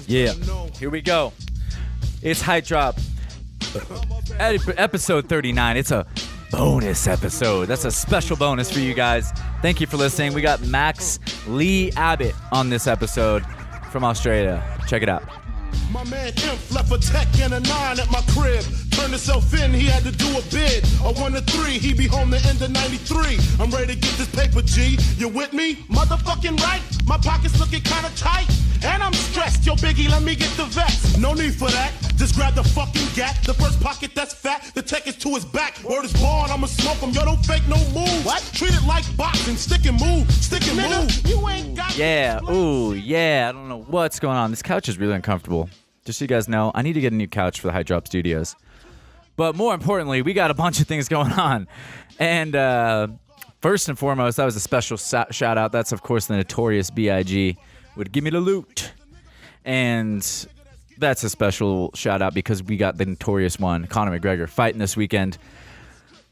Yeah, here we go. It's Height Drop, episode 39. It's a bonus episode. That's a special bonus for you guys. Thank you for listening. We got Max Lee-Abbott on this episode from Australia. Check it out. My man Imp left a tech and a 9 at my crib. Turned himself in, he had to do a bid. A 1 to 3, he be home the end of 93. I'm ready to get this paper, G. You with me? Motherfucking right. My pockets looking kinda tight. And I'm stressed. Yo, Biggie, let me get the vest. No need for that. Just grab the fucking gat. The first pocket that's fat. The tech is to his back. Word is born, I'ma smoke him. Yo, don't fake no move. What? Treat it like boxing. Stick and move. Stick and move. You ain't got Yeah. Ooh, yeah. I don't know what's going on. This couch is really uncomfortable. Just so you guys know, I need to get a new couch for the Height Drop Studios. But more importantly, we got a bunch of things going on. And first and foremost, that was a special shout out. That's, of course, the Notorius B.I.G. with Gimme the Loot. And that's a special shout out because we got the Notorious one, Conor McGregor, fighting this weekend.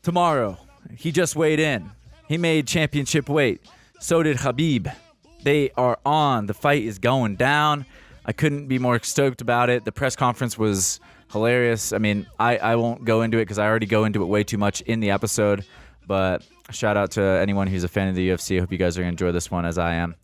Tomorrow, he just weighed in. He made championship weight. So did Khabib. They are on. The fight is going down. I couldn't be more stoked about it. The press conference was hilarious. I mean, I won't go into it because I already go into it way too much in the episode. But shout out to anyone who's a fan of the UFC. I hope you guys are going to enjoy this one as I am.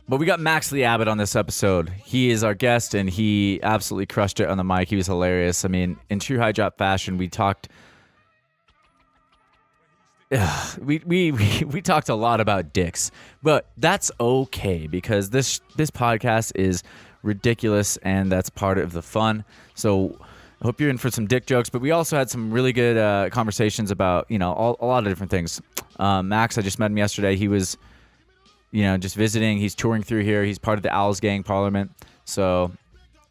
But we got Max Lee-Abbott on this episode. He is our guest, and he absolutely crushed it on the mic. He was hilarious. I mean, in true Height Drop fashion, we talked... We talked a lot about dicks, but that's okay because this podcast is ridiculous and that's part of the fun. So I hope you're in for some dick jokes, but we also had some really good conversations about, a lot of different things. Max, I just met him yesterday. He was, just visiting. He's touring through here. He's part of the Owls Gang Parliament. So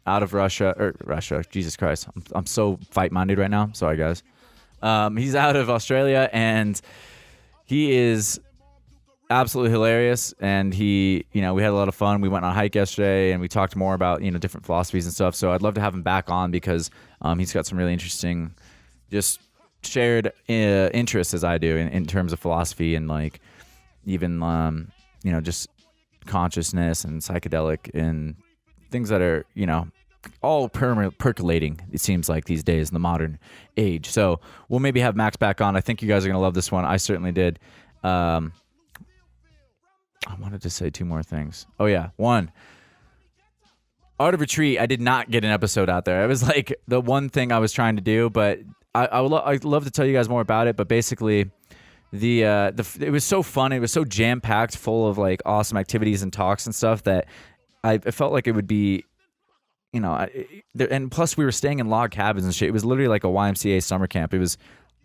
out of Russia, Jesus Christ. I'm so fight-minded right now. Sorry, guys. He's out of Australia, and he is absolutely hilarious. And we had a lot of fun. We went on a hike yesterday, and we talked more about, different philosophies and stuff. So I'd love to have him back on because he's got some really interesting, just shared interests as I do in terms of philosophy and even just consciousness and psychedelic and things that are all percolating, it seems like, these days in the modern age. So we'll maybe have Max back on. I think you guys are going to love this one. I certainly did. I wanted to say two more things. Oh, yeah. One, Art of Retreat, I did not get an episode out there. It was like the one thing I was trying to do, but I'd love to tell you guys more about it. But basically, it was so fun. It was so jam-packed, full of awesome activities and talks and stuff that I felt like it would be... and plus we were staying in log cabins and shit. It was literally like a YMCA summer camp.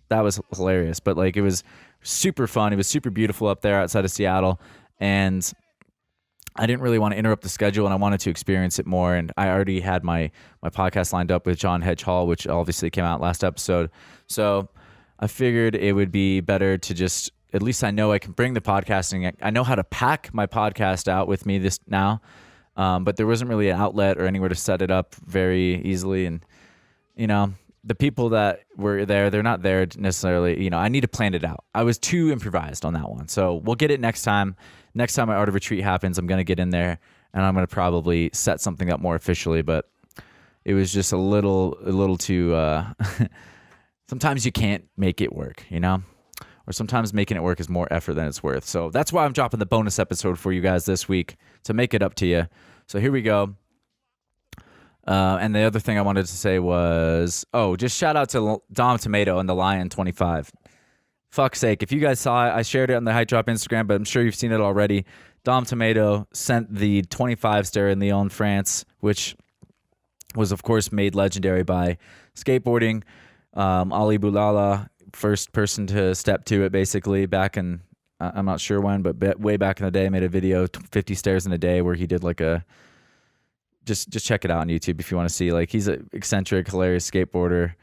That was hilarious, but it was super fun. It was super beautiful up there outside of Seattle, and I didn't really want to interrupt the schedule, and I wanted to experience it more. And I already had my podcast lined up with John Hedge Hall, which obviously came out last episode. So I figured it would be better to just, at least I know I can bring the podcasting. I know how to pack my podcast out with me this now. But there wasn't really an outlet or anywhere to set it up very easily. And, the people that were there, they're not there necessarily. I need to plan it out. I was too improvised on that one. So we'll get it next time. Next time my Art of Retreat happens, I'm going to get in there and I'm going to probably set something up more officially. But it was just a little too... sometimes you can't make it work, Or sometimes making it work is more effort than it's worth. So that's why I'm dropping the bonus episode for you guys this week to make it up to you. So here we go. And the other thing I wanted to say was, just shout out to Dom Tomato and the Lion 25. Fuck's sake. If you guys saw it, I shared it on the Height Drop Instagram, but I'm sure you've seen it already. Dom Tomato sent the 25 stair in Lyon, France, which was, of course, made legendary by skateboarding. Ali Boulala, first person to step to it, basically, back in, I'm not sure when, but way back in the day, made a video, 50 stairs in a day, where he did just check it out on YouTube if you want to see. He's an eccentric, hilarious skateboarder,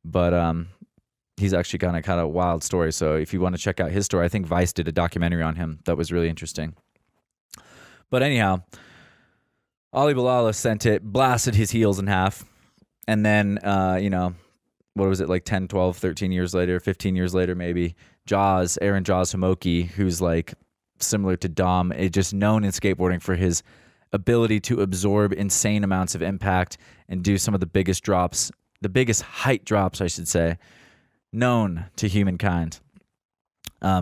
but he's actually got a kind of wild story. So if you want to check out his story, I think Vice did a documentary on him that was really interesting. But anyhow, Ali Boulala sent it, blasted his heels in half, and then, what was it, 10, 12, 13 years later, 15 years later maybe, Aaron Jaws Homoki, who's similar to Dom. It's just known in skateboarding for his ability to absorb insane amounts of impact and do some of the biggest drops, the biggest height drops, I should say, known to humankind.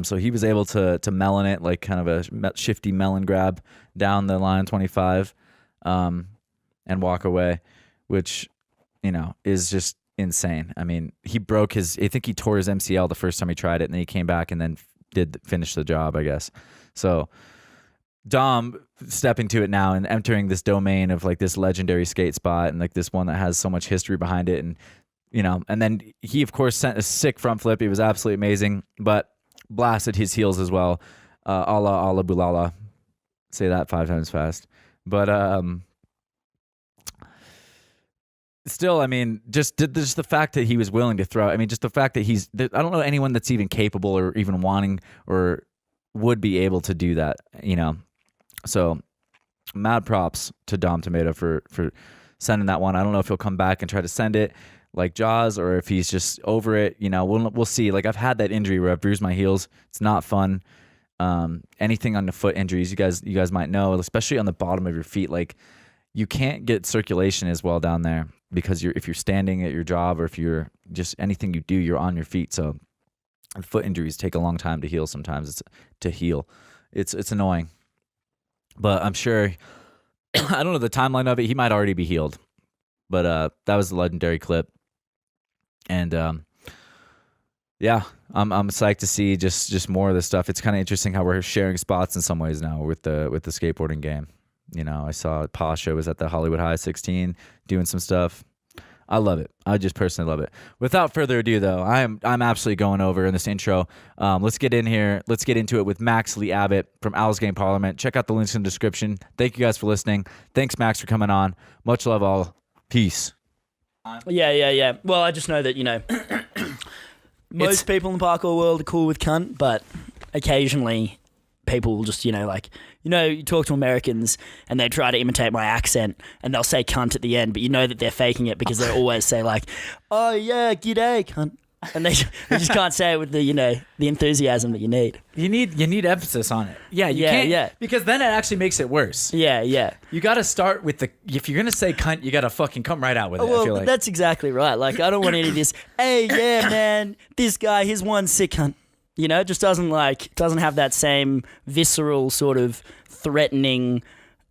So he was able to melon it like kind of a shifty melon grab down the line 25 and walk away, which, you know, is just insane. I mean, I think he tore his MCL the first time he tried it, and then he came back and then did finish the job, I guess. So Dom stepping to it now and entering this domain of like this legendary skate spot and like this one that has so much history behind it. And, you know, and then he of course sent a sick front flip. It was absolutely amazing, but blasted his heels as well. Allah bulala. Say that 5 times fast. But still, I mean, just the fact that he was willing to throw. I mean, just the fact that I don't know anyone that's even capable or even wanting or would be able to do that, you know. So mad props to Dom Tomato for sending that one. I don't know if he'll come back and try to send it like Jaws or if he's just over it. You know, we'll see. Like, I've had that injury where I've bruised my heels. It's not fun. Anything on the foot injuries, you guys might know, especially on the bottom of your feet. Like, you can't get circulation as well down there because if you're standing at your job or if you're just anything you do, you're on your feet. So foot injuries take a long time to heal. Sometimes it's annoying, but I'm sure I don't know the timeline of it. He might already be healed, but that was a legendary clip. And yeah, I'm psyched to see just more of this stuff. It's kind of interesting how we're sharing spots in some ways now with the skateboarding game. You know, I saw Pasha was at the Hollywood High 16 doing some stuff. I love it. I just personally love it. Without further ado, though, I'm absolutely going over in this intro. Let's get in here. Let's get into it with Max Lee-Abbott from Owl's Game Parliament. Check out the links in the description. Thank you guys for listening. Thanks, Max, for coming on. Much love, all. Peace. Yeah. Well, I just know that, you know, most people in the parkour world are cool with cunt, but occasionally people will just, you know, like, you know, you talk to Americans and they try to imitate my accent and they'll say cunt at the end, but you know that they're faking it because they always say like, oh yeah, g'day, cunt. And they just can't say it with the, you know, the enthusiasm that you need. You need emphasis on it. Yeah, you can't. Yeah. Because then it actually makes it worse. Yeah. You got to start with if you're going to say cunt, you got to fucking come right out with it. Well, I feel like. That's exactly right. Like, I don't want any of this, hey, yeah, man, this guy, here's one sick cunt. You know, it just doesn't have that same visceral sort of threatening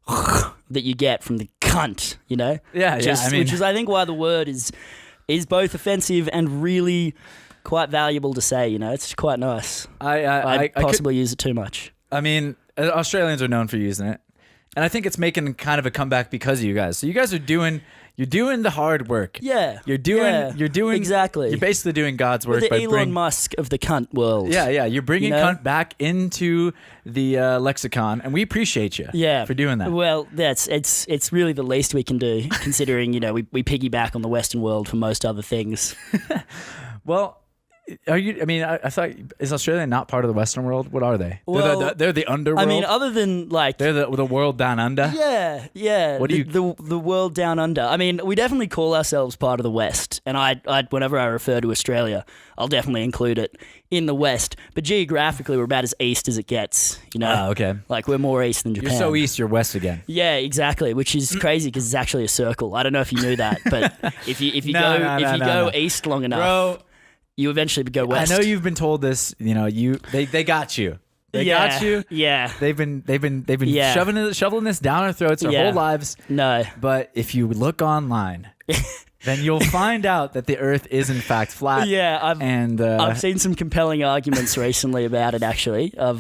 that you get from the cunt, you know? Yeah. I mean, which is, I think, why the word is both offensive and really quite valuable to say, you know? It's quite nice. I possibly use it too much. I mean, Australians are known for using it. And I think it's making kind of a comeback because of you guys. So you guys are doing the hard work. Yeah. You're doing exactly. You're basically doing God's work. We're the Elon Musk of the cunt world. Yeah. You're bringing cunt back into the lexicon, and we appreciate you. For doing that. Well, it's really the least we can do, considering, you know, we piggyback on the Western world for most other things. Well, are you? I mean, I thought, is Australia not part of the Western world? What are they? Well, they're the underworld. I mean, other than like they're the world down under. Yeah. What do you? The world down under. I mean, we definitely call ourselves part of the West, and I whenever I refer to Australia, I'll definitely include it in the West. But geographically, we're about as east as it gets. You know. Okay. Like, we're more east than Japan. You're so east, you're west again. Yeah, exactly. Which is crazy because it's actually a circle. I don't know if you knew that, but if you go east long enough, bro, you eventually go west. I know you've been told this. You know, they got you. They got you. Yeah. They've been shoveling this down our throats our whole lives. No. But if you look online, then you'll find out that the Earth is in fact flat. Yeah, I've seen some compelling arguments recently about it. Actually, I've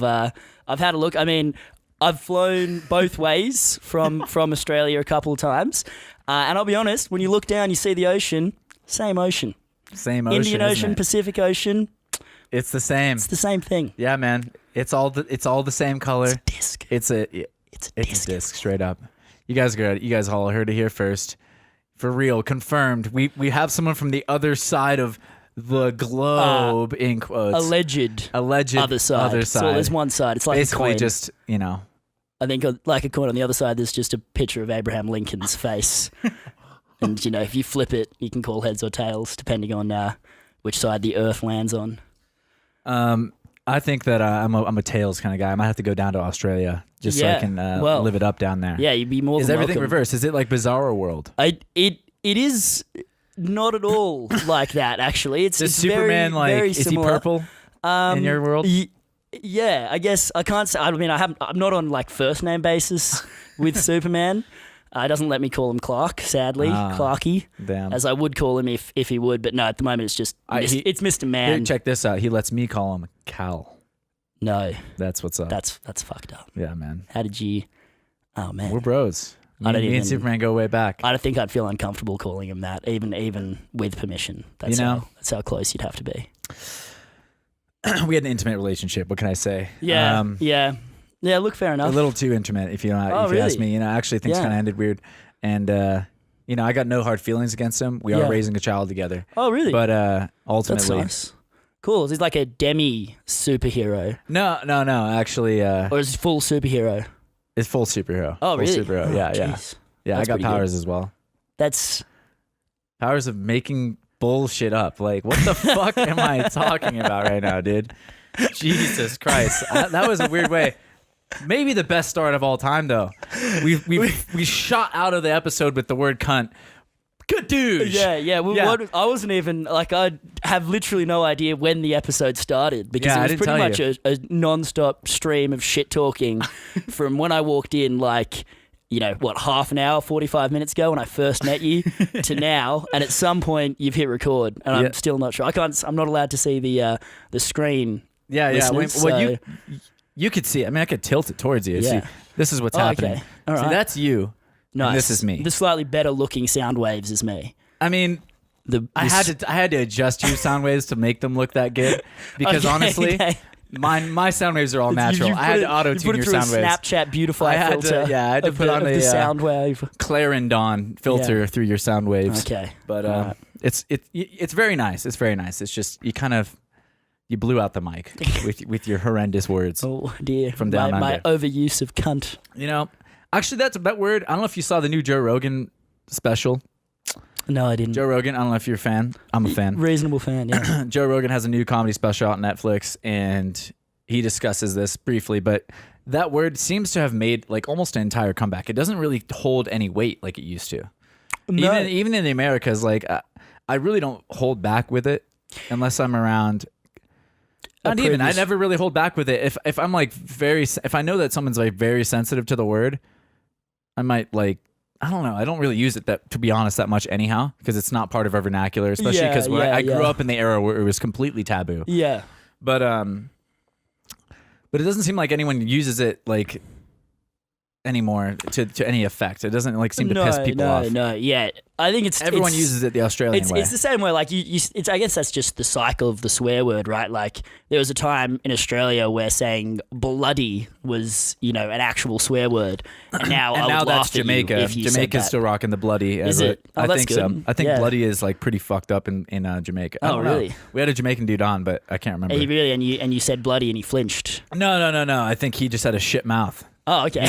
had a look. I mean, I've flown both ways from Australia a couple of times, and I'll be honest. When you look down, you see the ocean. Same ocean. Indian Ocean, Pacific Ocean. It's the same. It's the same thing. Yeah, man. It's all the same color. It's a disc. It's a disc, straight up. You guys all heard it here first. For real, confirmed. We have someone from the other side of the globe, in quotes. Alleged other side. So there's one side. It's like basically a coin. Just, you know. I think like a coin on the other side, there's just a picture of Abraham Lincoln's face. And, you know, if you flip it, you can call heads or tails, depending on which side the Earth lands on. I think that I'm a tails kind of guy. I might have to go down to Australia just so I can live it up down there. Yeah, you'd be more Is than everything welcome. reversed? Is it like Bizarro World? It is not at all like that, actually. It's Superman, very, very is he similar. purple in your world? Yeah, I guess I can't say. I mean, I'm not on like first name basis with Superman. It doesn't let me call him Clark, sadly, Clarky, Damn. as I would call him if he would. But no, at the moment it's just it's Mr. Man. Here, check this out. He lets me call him Cal. No, That's what's up. that's fucked up. Yeah, man. How did you? Oh man, We're bros. I don't Me even- and Superman go way back. I don't think I'd feel uncomfortable calling him that, even with permission. That's that's how close you'd have to be. We had an intimate relationship. What can I say? Yeah, yeah. Look, fair A enough. little too intimate, if you really? ask me. Actually, things Yeah. kind of ended weird, and I got no hard feelings against him. We are Yeah. raising a child together. Oh, really? But That's ultimately, nice. Cool. He's like a demi superhero, no. Actually, or is he full superhero? it's full superhero. Oh, full really? Superhero. Oh, Yeah. jeez. I That's got pretty powers as well. That's Powers of making bullshit up. Like, what the fuck am I talking about right now, dude? Jesus Christ. That was a weird way. Maybe the best start of all time, though. We shot out of the episode with the word cunt. Good dude. yeah. Well, Yeah. I wasn't even like I have literally no idea when the episode started because Yeah, I it was didn't pretty tell much a non-stop stream of shit talking from when I walked in, like, half an hour, 45 minutes ago when I first met you to now, and at some point you've hit record, and Yeah. I'm still not sure. I'm not allowed to see the screen. Yeah. listeners, Well, so- you could see it. I mean, I could tilt it towards you. Yeah. See, this is what's Oh, happening. okay. All See, right. that's you. Nice. And this is me. The slightly better looking sound waves is me. I mean, I had to adjust your sound waves to make them look that good because Okay, honestly, okay. my sound waves are all natural. I had to auto tune your sound waves. Snapchat beautify I had to- filter. yeah, I had to of put the, on of a, the sound wave. Clarendon filter through your sound waves. Okay, But Alright. it's very nice. It's very nice. It's just you blew out the mic with your horrendous words. Oh dear, From down my under. overuse of cunt. Actually, that word. I don't know if you saw the new Joe Rogan special. No, I didn't. Joe Rogan. I don't know if you're a fan. I'm a fan. Reasonable fan. Yeah. Joe Rogan has a new comedy special out on Netflix, and he discusses this briefly, but that word seems to have made like almost an entire comeback. It doesn't really hold any weight like it used to. No. Even in the Americas, like I really don't hold back with it unless I'm around. Not even. I never really hold back with it. If I'm like if I know that someone's like very sensitive to the word, I might like. I don't know. I don't really use it to be honest that much anyhow because it's not part of our vernacular, especially because I grew up in the era where it was completely taboo. Yeah. But it doesn't seem like anyone uses it like anymore to any effect. It doesn't like seem to piss people off. No, yeah. I think Everyone uses it the Australian way. It's the same way. Like I guess that's just the cycle of the swear word, right? Like there was a time in Australia where saying bloody was, an actual swear word, and now I would now laugh that's at you Jamaica. if you said Jamaica's that. still rocking the bloody. Is it? Oh, I that's think so. good. I think Yeah. bloody is like pretty fucked up in Jamaica. I Oh, don't know. really? We had a Jamaican dude on, but I can't remember. Hey, really? And you said bloody and he flinched. No. I think he just had a shit mouth. Oh, okay.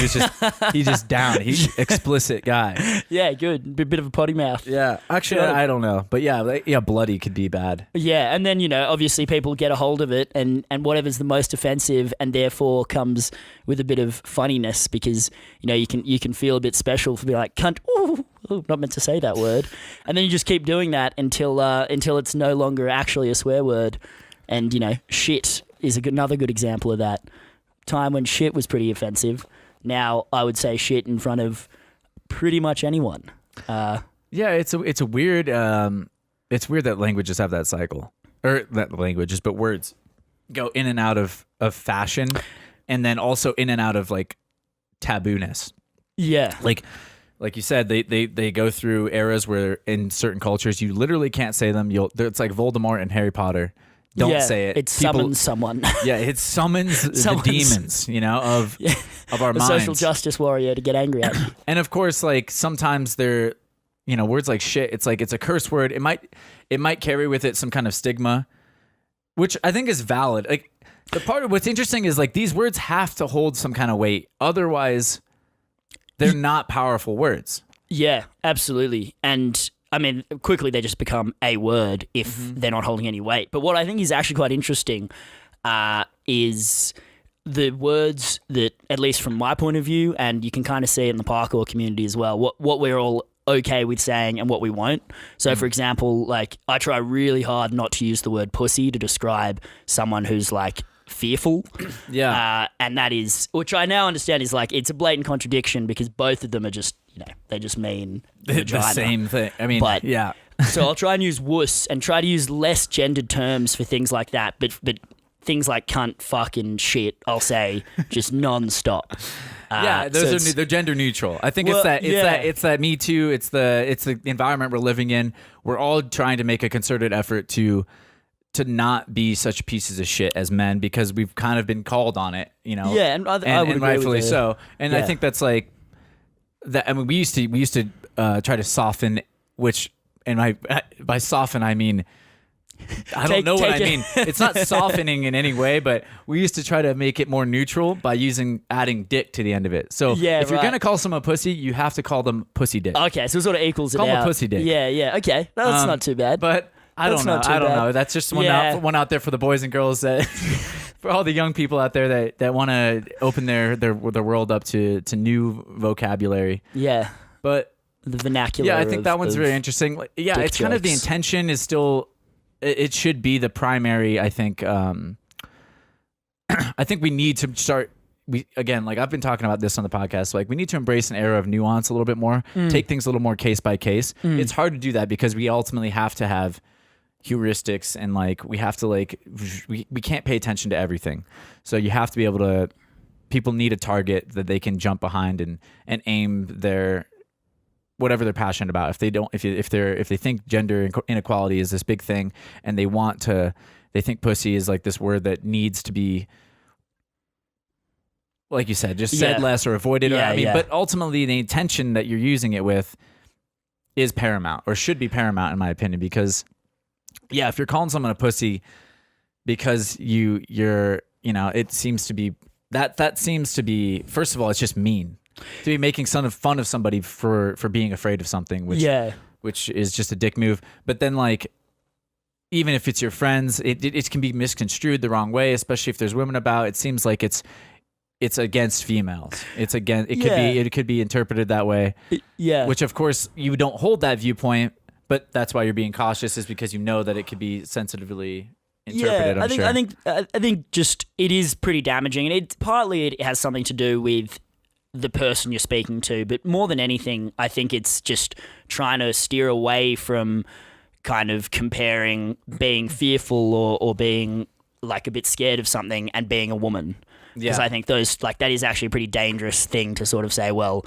He's just down. He's an explicit guy. Yeah, good. Bit of a potty mouth. Yeah, actually, I don't know, but yeah, bloody could be bad. Yeah, and then obviously people get a hold of it, and whatever's the most offensive, and therefore comes with a bit of funniness because you can feel a bit special for being like cunt. Ooh, not meant to say that word, and then you just keep doing that until it's no longer actually a swear word, and shit is another good example of that. Time when shit was pretty offensive. Now I would say shit in front of pretty much anyone. Yeah, it's a weird. It's weird that languages have that cycle, or that languages, but words go in and out of fashion, and then also in and out of like tabooness. Yeah, Like you said, they go through eras where in certain cultures you literally can't say them. It's like Voldemort and Harry Potter. Don't say it. It summons someone. Yeah, it summons the demons, of our a minds. social justice warrior to get angry at you. And of course, like sometimes they're, words like shit. It's like it's a curse word. It might carry with it some kind of stigma, which I think is valid. Like the part of what's interesting is like these words have to hold some kind of weight, otherwise, they're not powerful words. Yeah, absolutely. And I mean, quickly they just become a word if they're not holding any weight. But what I think is actually quite interesting is the words that, at least from my point of view, and you can kind of see it in the parkour community as well, what we're all okay with saying and what we won't. So, for example, like I try really hard not to use the word pussy to describe someone who's like fearful. Yeah. And that is, which I now understand is like, it's a blatant contradiction because both of them are just, they just mean the vagina. same thing. I mean, But- yeah. So I'll try and use wuss and try to use less gendered terms for things like that. But things like cunt, fuck, and shit, I'll say just non-stop. Yeah, so those they're gender neutral. I think it's that Me Too. It's the environment we're living in. We're all trying to make a concerted effort to not be such pieces of shit as men because we've kind of been called on it, Yeah, and I would agree with rightfully the- so. And I yeah. think that's like that. I mean, we used to try to soften, which and by soften I mean. I don't know what I mean. It's not softening in any way, but we used to try to make it more neutral by adding dick to the end of it. So Yeah, if you're right. going to call someone pussy, you have to call them pussy dick. Okay, so it sort of equals Call it him a out. pussy dick. Yeah, okay. No, that's not too bad. But I That's don't know. not too I don't bad. know. That's just one out there for the boys and girls that for all the young people out there that want to open their world up to new vocabulary. Yeah, But the vernacular. yeah, I think that one's of very interesting. Like, yeah, dick it's kind of the jokes. intention is still. It should be the primary. I think. I think we need to start. Like I've been talking about this on the podcast. Like we need to embrace an era of nuance a little bit more. Take things a little more case by case. It's hard to do that because we ultimately have to have heuristics and like we have to like we can't pay attention to everything. So you have to be able to. People need a target that they can jump behind and aim their. Whatever they're passionate about. If they think gender inequality is this big thing and they think pussy is like this word that needs to be, like you said, just said less or avoided. But ultimately the intention that you're using it with is paramount or should be paramount in my opinion, because if you're calling someone a pussy because it seems to be that seems to be, first of all, it's just mean. To be making fun of somebody for being afraid of something, which is just a dick move. But then, like, even if it's your friends, it can be misconstrued the wrong way, especially if there's women about. It seems like it's against females. It could be interpreted that way. Which of course you don't hold that viewpoint, but that's why you're being cautious, is because you know that it could be sensitively interpreted. I think just it is pretty damaging, and it has something to do with the person you're speaking to, but more than anything, I think it's just trying to steer away from kind of comparing being fearful or being like a bit scared of something and being a woman. Because I think that is actually a pretty dangerous thing to sort of say, well,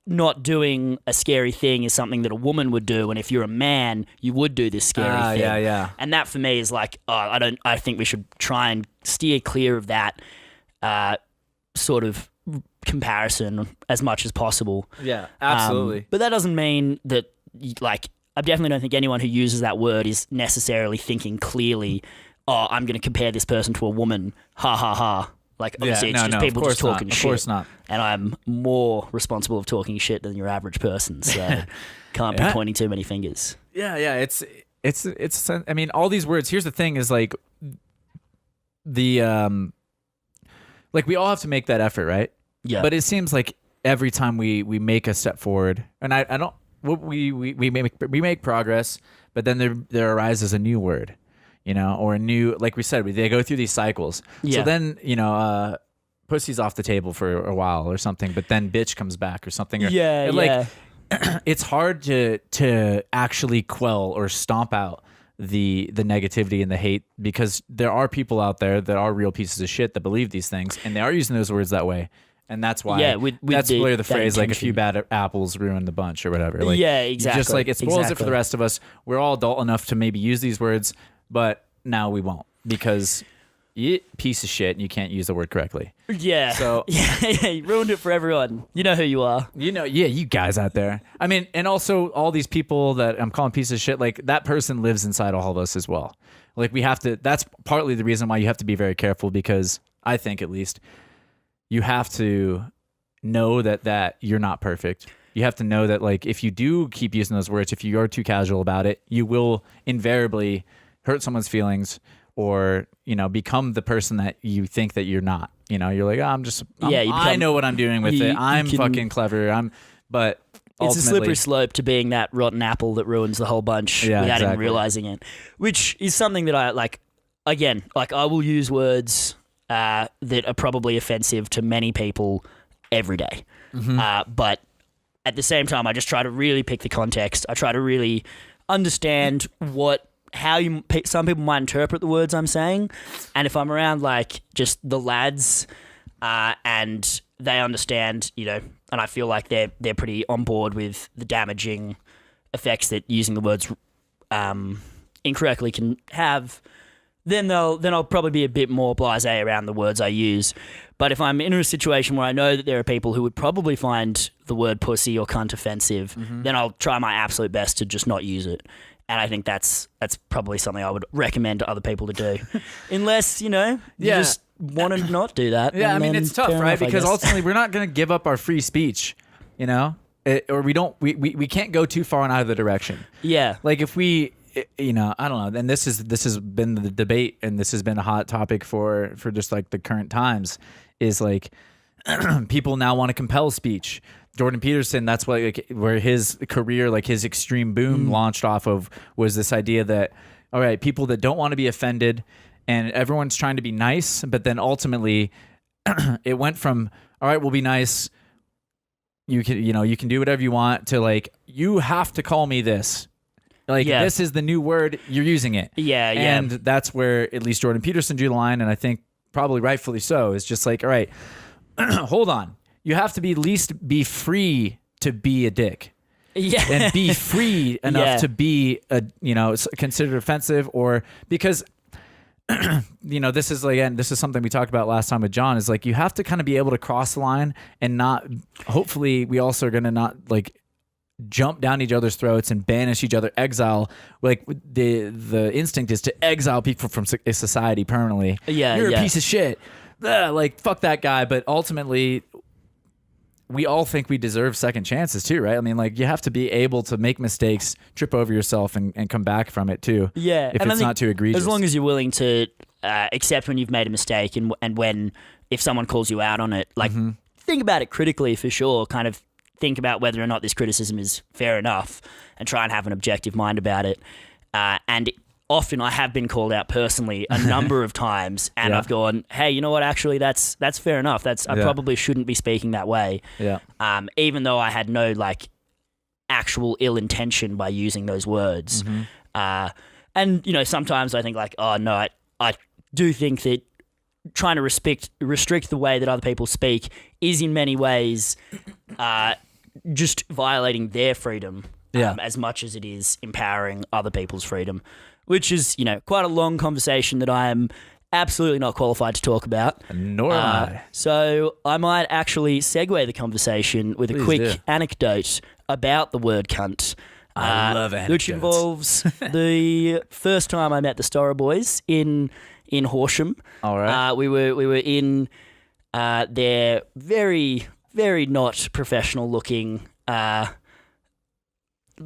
not doing a scary thing is something that a woman would do, and if you're a man, you would do this scary thing. Yeah. And that for me is like, I think we should try and steer clear of that sort of comparison as much as possible. Yeah, absolutely. But that doesn't mean that, like, I definitely don't think anyone who uses that word is necessarily thinking clearly, I'm going to compare this person to a woman. Ha ha ha. Like, obviously, it's just people just talking shit. Of course not. And I'm more responsible of talking shit than your average person, so can't be pointing too many fingers. Yeah. It's. I mean, all these words. Here's the thing: is like the like we all have to make that effort, right? Yeah. But it seems like every time we make a step forward, and I don't. We make progress, but then there arises a new word. Or a new, like we said, they go through these cycles. Yeah. So then, pussy's off the table for a while or something, but then bitch comes back or something. It's hard to actually quell or stomp out the negativity and the hate, because there are people out there that are real pieces of shit that believe these things, and they are using those words that way. And that's why that's where the phrase, like, a few bad apples ruin the bunch or whatever. Like, exactly. Just like it spoils it for the rest of us. We're all adult enough to maybe use these words, but now we won't, because you piece of shit and you can't use the word correctly. Yeah. So you ruined it for everyone. You know who you are. You guys out there. I mean, and also all these people that I'm calling pieces of shit, like, that person lives inside all of us as well. Like, we have to, that's partly the reason why you have to be very careful, because I think, at least, you have to know that you're not perfect. You have to know that, like, if you do keep using those words, if you are too casual about it, you will invariably hurt someone's feelings or become the person that you think that you're not. You're like, I know what I'm doing with it. I'm fucking clever. But it's a slippery slope to being that rotten apple that ruins the whole bunch without even realizing it, which is something that I like. Again, like I will use words that are probably offensive to many people every day. But at the same time, I just try to really pick the context. I try to really understand how some people might interpret the words I'm saying, and if I'm around like just the lads, and they understand, and I feel like they're pretty on board with the damaging effects that using the words incorrectly can have, then I'll probably be a bit more blasé around the words I use. But if I'm in a situation where I know that there are people who would probably find the word pussy or cunt offensive, then I'll try my absolute best to just not use it. And I think that's probably something I would recommend to other people to do. Unless, you just want to not do that. Yeah, I mean, it's tough, right? Because ultimately we're not going to give up our free speech, or we can't go too far in either direction. Yeah. Like if we, I don't know, and this has been the debate, and this has been a hot topic for just like the current times, is like people now want to compel speech. Jordan Peterson, that's where his career, like his extreme boom launched off of, was this idea that, all right, people that don't want to be offended and everyone's trying to be nice, but then ultimately it went from, all right, we'll be nice. You can do whatever you want, to like, you have to call me this. Like, this is the new word, you're using it. Yeah. And that's where at least Jordan Peterson drew the line, and I think probably rightfully so. Is just like, all right, hold on. You have to be at least be free to be a dick. Yeah. And be free enough to be considered offensive, or because this is something we talked about last time with John, is like you have to kind of be able to cross the line and not, hopefully we also are going to not like jump down each other's throats and banish each other, exile. Like the instinct is to exile people from society permanently. Yeah. You're a piece of shit. Like fuck that guy. But ultimately, we all think we deserve second chances too, right? I mean, like you have to be able to make mistakes, trip over yourself, and come back from it too. Yeah, if it's not too egregious. As long as you're willing to accept when you've made a mistake, and when if someone calls you out on it, like think about it critically for sure. Kind of think about whether or not this criticism is fair enough, and try and have an objective mind about it. And often I have been called out personally a number of times, and I've gone, hey, you know what? Actually, that's fair enough. I probably shouldn't be speaking that way. Yeah. Even though I had no like actual ill intention by using those words. And sometimes I think like, oh no, I do think that trying to restrict the way that other people speak is in many ways just violating their freedom as much as it is empowering other people's freedom. Which is, quite a long conversation that I am absolutely not qualified to talk about. Nor am I. So I might actually segue the conversation with a quick anecdote about the word cunt. I love anecdotes. Which involves the first time I met the Storra Boys in Horsham. All right. We were in their very, very not professional looking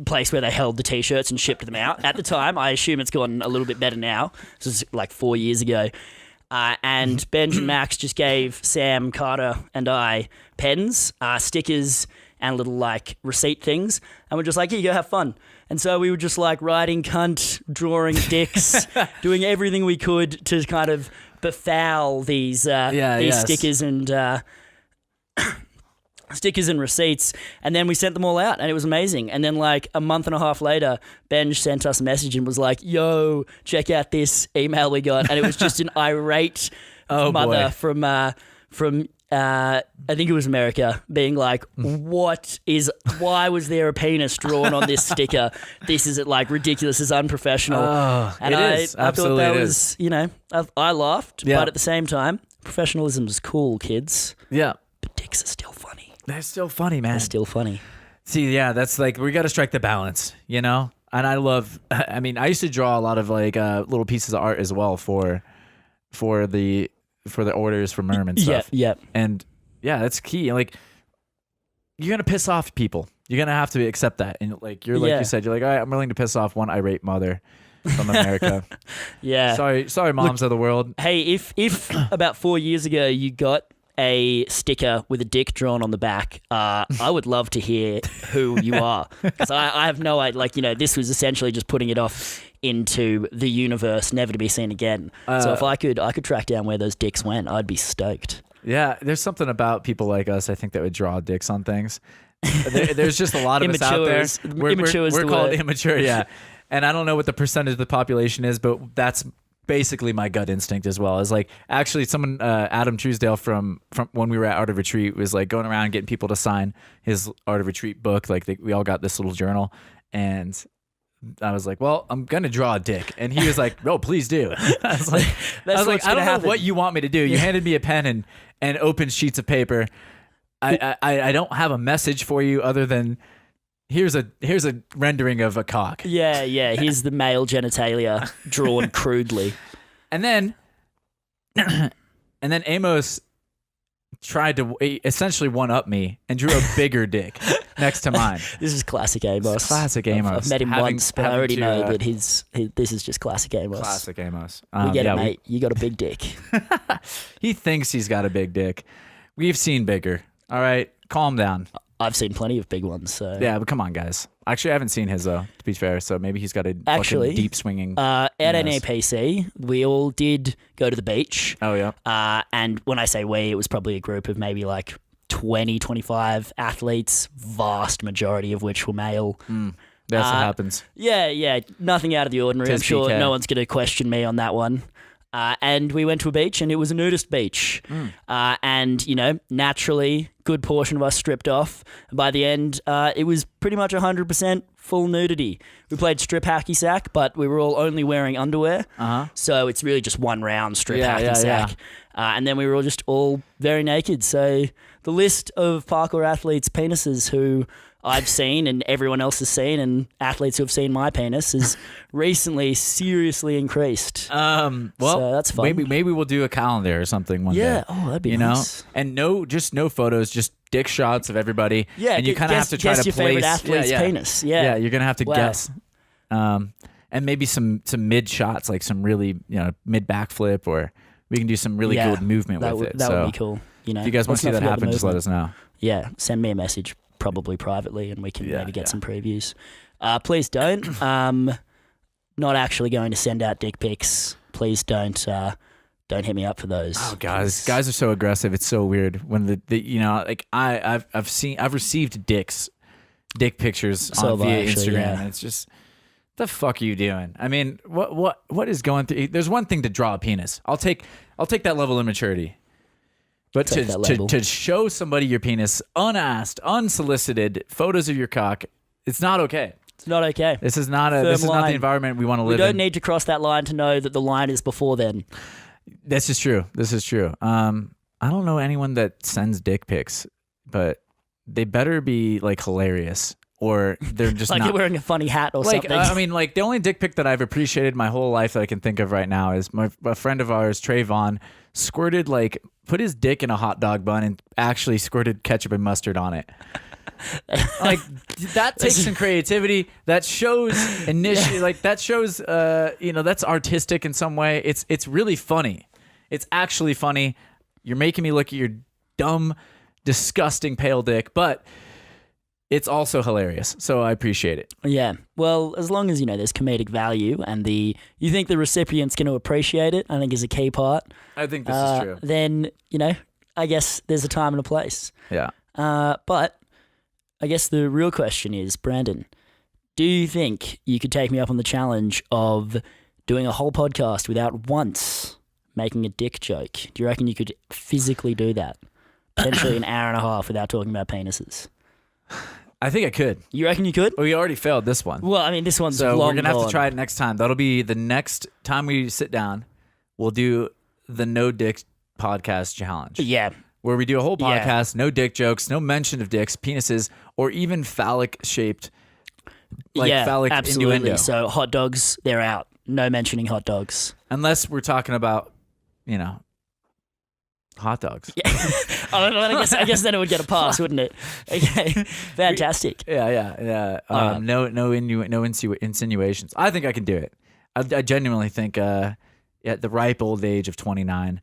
place where they held the t-shirts and shipped them out. At the time, I assume it's gotten a little bit better now. This was like 4 years ago. And Benj and Max just gave Sam, Carter, and I pens, stickers, and little like receipt things. And we're just like, here you go, have fun. And so we were just like writing cunt, drawing dicks, doing everything we could to kind of befoul these stickers and stickers and receipts, and then we sent them all out, and it was amazing. And then like a month and a half later, Benj sent us a message and was like, yo, check out this email we got. And it was just an irate mother from I think it was America, being like, why was there a penis drawn on this sticker? This is like ridiculous, is unprofessional. And I thought that was, I laughed, but at the same time, professionalism is cool, kids. Yeah. But dicks are still funny. They're still funny, man. They're still funny. See, yeah, that's like, we got to strike the balance, And I used to draw a lot of like little pieces of art as well for the orders from Merm and stuff. Yeah. And yeah, that's key. Like, you're going to piss off people. You're going to have to accept that. And like, you said, you're like, all right, I'm willing to piss off one irate mother. from America. Yeah. Sorry, moms of the world. Hey, if about 4 years ago you got a sticker with a dick drawn on the back, I would love to hear who you are, because I have no idea. Like, this was essentially just putting it off into the universe, never to be seen again. So if I could track down where those dicks went, I'd be stoked. Yeah, there's something about people like us, I think, that would draw dicks on things. There's just a lot of us out there. We're called immature, yeah. And I don't know what the percentage of the population is, but that's basically my gut instinct as well. Is like, actually, someone, Adam Truesdale from when we were at Art of Retreat, was like going around getting people to sign his Art of Retreat book. Like, we all got this little journal, and I was like, well, I'm gonna draw a dick, and he was like, oh, please do. I was like, I don't know what you want me to do. You handed me a pen and open sheets of paper. I don't have a message for you other than here's a rendering of a cock. Yeah. Here's the male genitalia drawn crudely. And then Amos tried to essentially one-up me and drew a bigger dick next to mine. This is classic Amos. Classic Amos. I've met him once, but I already know that this is just classic Amos. Classic Amos. We get it, mate. You got a big dick. He thinks he's got a big dick. We've seen bigger. All right, calm down. I've seen plenty of big ones. So yeah, but come on, guys. Actually, I haven't seen his though, to be fair. So maybe he's got a fucking deep swinging. At NAPC, we all did go to the beach. Oh yeah. And when I say we, it was probably a group of maybe like 20, 25 athletes, vast majority of which were male. That's what happens. Yeah. Nothing out of the ordinary. I'm sure PK. no one's going to question me on that one. And we went to a beach, and it was a nudist beach. And, naturally, good portion of us stripped off. And by the end, it was pretty much 100% full nudity. We played strip hacky sack, but we were all only wearing underwear. So it's really just one round strip hacky sack. And then we were all just all very naked. So the list of parkour athletes' penises who I've seen and everyone else has seen, and athletes who have seen my penis, has recently seriously increased. Well, so that's fun. Maybe we'll do a calendar or something one day. Yeah, that'd be nice. And no photos, just dick shots of everybody. Yeah, and you kind of have to try to your place favorite athlete's penis. Yeah, you're gonna have to guess. And maybe some mid shots, like some really mid backflip, or we can do some really good movement with it. That would be cool. If you guys want to see that happen, just let us know. Yeah, send me a message, probably privately, and we can maybe get some previews. Please don't. Not actually going to send out dick pics. Please don't hit me up for those. Oh, guys are so aggressive. It's so weird when I've received dick pictures via Instagram, and it's just, the fuck are you doing? I mean, what is going through? There's one thing to draw a penis. I'll take that level of maturity. But to show somebody your penis unasked, unsolicited, photos of your cock, it's not okay. It's not okay. This is not the environment we want to live in. We don't need to cross that line to know that the line is before then. This is true. I don't know anyone that sends dick pics, but they better be like hilarious, or they're just like not. You're wearing a funny hat or something. I mean, like, the only dick pic that I've appreciated my whole life that I can think of right now is a friend of ours, Trayvon, put his dick in a hot dog bun and actually squirted ketchup and mustard on it. Like, that takes some creativity. That shows that's artistic in some way. It's really funny. It's actually funny. You're making me look at your dumb, disgusting pale dick, but it's also hilarious, so I appreciate it. Yeah. Well, as long as, there's comedic value and you think the recipient's going to appreciate it, I think is a key part. I think this is true. Then, I guess there's a time and a place. Yeah. But I guess the real question is, Brandon, do you think you could take me up on the challenge of doing a whole podcast without once making a dick joke? Do you reckon you could physically do that? Potentially an hour and a half without talking about penises? I think I could. You reckon you could? Well, we already failed this one. Well, I mean, this one's so long we're gonna have gone. to try it next time. That'll be the next time we sit down. We'll do the No Dick Podcast Challenge. Yeah. Where we do a whole podcast, no dick jokes, no mention of dicks, penises, or even phallic-shaped, phallic absolutely. innuendo. So hot dogs, they're out. No mentioning hot dogs. Unless we're talking about, hot dogs. Yeah. I guess then it would get a pass, wouldn't it? Okay, fantastic. Yeah. No insinuations. I think I can do it. I genuinely think at the ripe old age of 29,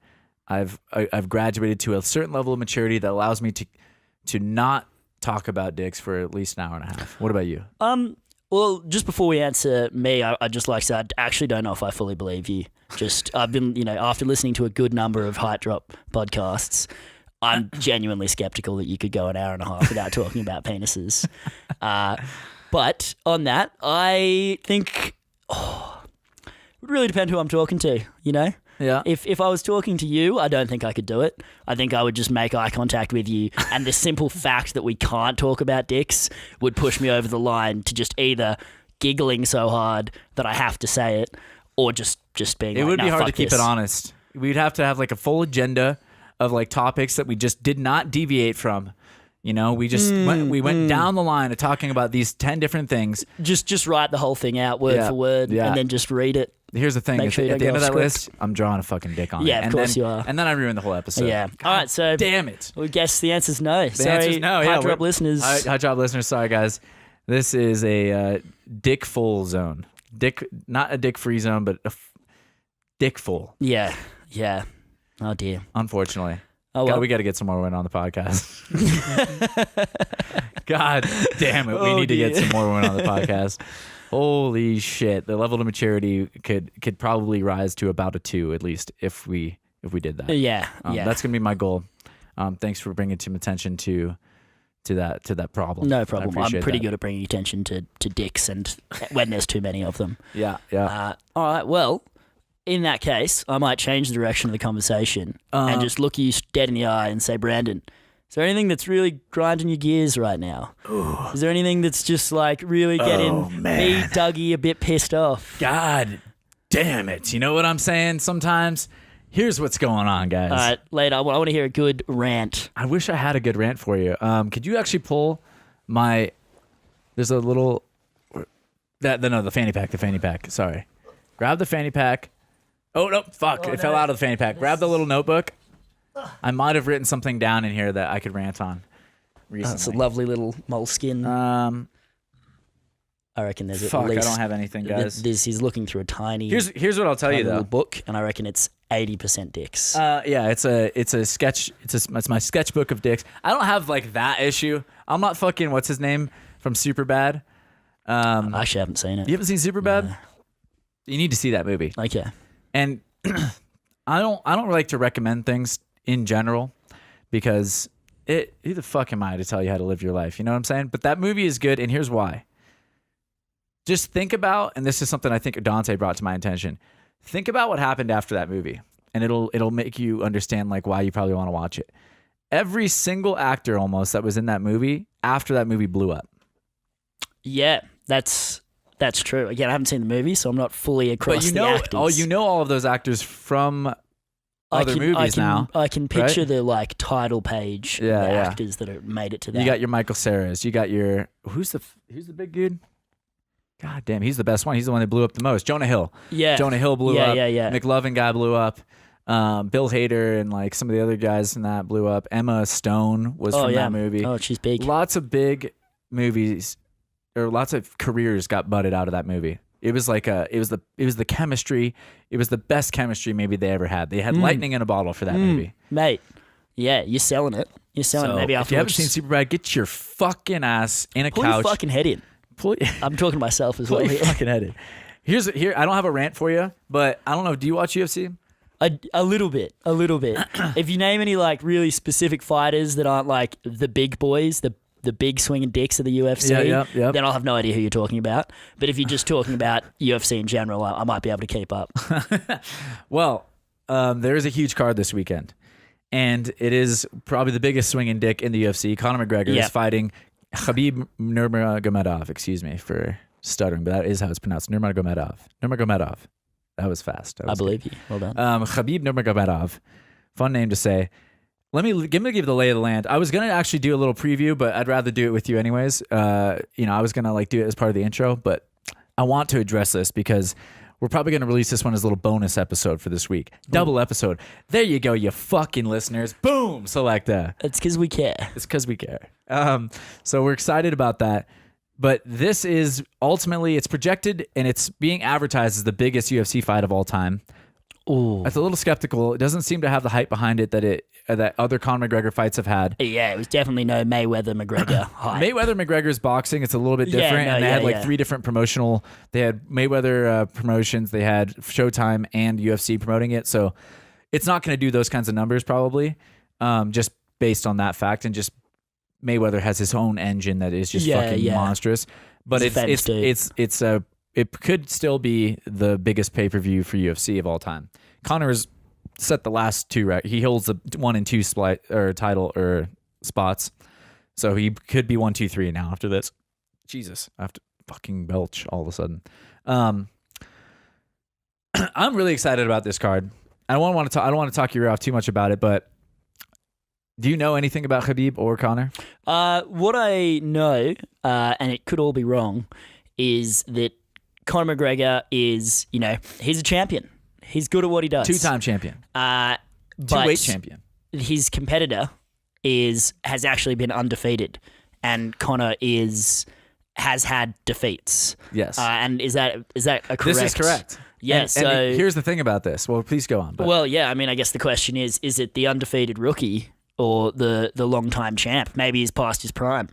I've graduated to a certain level of maturity that allows me to not talk about dicks for at least an hour and a half. What about you? Well, just before we answer me, I'd just like to say I actually don't know if I fully believe you. I've been, after listening to a good number of Height Drop podcasts, I'm genuinely skeptical that you could go an hour and a half without talking about penises. But on that, I think it would really depend who I'm talking to, Yeah. If I was talking to you, I don't think I could do it. I think I would just make eye contact with you, and the simple fact that we can't talk about dicks would push me over the line to just either giggling so hard that I have to say it, or just being. It like, would be "Nah, hard to fuck keep this." it honest. We'd have to have like a full agenda of like topics that we just did not deviate from. We just went down the line of talking about these 10 different things. Just write the whole thing out word for word, and then just read it. Here's the thing: Make sure you at the don't end of go that off list, I'm drawing a fucking dick on it. Yeah, of course then, you are. And then I ruined the whole episode. Yeah. God, All right, so damn it. we guess the answer's no. The answer's no. High Drop listeners. High Drop listeners, sorry guys. This is a dick full zone. Not a dick free zone, but a dick full. Yeah. Oh dear. Unfortunately. Oh well. God, we got to get some more women on the podcast. God damn it, we need to get some more women on the podcast. Holy shit, the level of maturity could probably rise to about a 2 at least if we did that. Yeah. That's gonna be my goal. Thanks for bringing some attention to that problem. No problem. I'm pretty that. good at bringing attention to dicks and when there's too many of them. Yeah. All right. Well, in that case, I might change the direction of the conversation and just look you dead in the eye and say, Brandon, is there anything that's really grinding your gears right now? Ooh. Is there anything that's just like really getting me, Dougie, a bit pissed off? God damn it. You know what I'm saying? Sometimes, here's what's going on, guys. All right, later. I want to hear a good rant. I wish I had a good rant for you. Could you actually pull there's a little, the fanny pack. Sorry. Grab the fanny pack. Oh, no, fuck. It fell out of the fanny pack. Grab the little notebook. I might have written something down in here that I could rant on recently. That's a lovely little moleskin. I reckon there's fuck, at least... I don't have anything, guys. He's looking through a tiny... Here's what I'll tell you, though. Little book, and I reckon it's 80% dicks. Yeah, it's a sketch. It's my sketchbook of dicks. I don't have, like, that issue. I'm not fucking... What's his name from Superbad? I actually haven't seen it. You haven't seen Superbad? No. You need to see that movie. Okay. And I don't like to recommend things in general because who the fuck am I to tell you how to live your life? You know what I'm saying? But that movie is good, and here's why. Just think about, and this is something I think Dante brought to my attention. Think about what happened after that movie, and it'll make you understand like why you probably want to watch it. Every single actor almost that was in that movie after that movie blew up. Yeah, that's true. Again, I haven't seen the movie, so I'm not fully across the actors. You know all of those actors from other movies now. I can picture right? the like title page of the actors that have made it to that. You got your Michael Cera's. You got your who's the big dude? God damn, he's the best one. He's the one that blew up the most. Jonah Hill. Yeah. Jonah Hill blew up. Yeah. McLovin guy blew up. Bill Hader and like some of the other guys in that blew up. Emma Stone was from that movie. Oh, she's big. Lots of big movies or lots of careers got butted out of that movie. It was like it was the chemistry. It was the best chemistry maybe they ever had. They had lightning in a bottle for that movie. Mate, yeah, you're selling it. You're selling it. Maybe if you haven't seen Superbad, get your fucking ass in a couch. Pull your fucking head in. I'm talking to myself as well. Pull your fucking head in. Here, I don't have a rant for you, but I don't know. Do you watch UFC? A little bit. If you name any like really specific fighters that aren't like the big boys, the big swinging dicks of the UFC, then I'll have no idea who you're talking about. But if you're just talking about UFC in general, I might be able to keep up. Well, there is a huge card this weekend, and it is probably the biggest swinging dick in the UFC. Conor McGregor is fighting Khabib Nurmagomedov. Excuse me for stuttering, but that is how it's pronounced. Nurmagomedov. That was fast. I believe you. Well done. Khabib Nurmagomedov. Fun name to say. Let me give the lay of the land. I was gonna actually do a little preview, but I'd rather do it with you anyways. I was gonna like do it as part of the intro, but I want to address this because we're probably gonna release this one as a little bonus episode for this week. Double episode. There you go, you fucking listeners. Boom. Selecta. It's because we care. It's because we care. So we're excited about that. But this is ultimately, it's projected and it's being advertised as the biggest UFC fight of all time. Ooh. It's a little skeptical. It doesn't seem to have the hype behind it that other Conor McGregor fights have had. Yeah, it was definitely no Mayweather-McGregor hype. Mayweather-McGregor's boxing, it's a little bit different, and they had three different promotional. They had Mayweather promotions, they had Showtime and UFC promoting it, so it's not going to do those kinds of numbers probably, just based on that fact, and just Mayweather has his own engine that is just fucking monstrous. But it could still be the biggest pay-per-view for UFC of all time. Conor has set the last two. He holds the 1 and 2 title or spots, so he could be 1, 2, 3 now after this. Jesus, I have to fucking belch all of a sudden. I'm really excited about this card. I don't want to talk your ear off too much about it, but do you know anything about Khabib or Conor? What I know, and it could all be wrong, is that Conor McGregor is, he's a champion. He's good at what he does. 2-time champion. Two-weight champion. His competitor has actually been undefeated, and Conor has had defeats. Yes. And is that a correct? This is correct. Yeah. And here's the thing about this. Well, please go on. But. Well, yeah. I mean, I guess the question is it the undefeated rookie or the long-time champ? Maybe he's past his prime.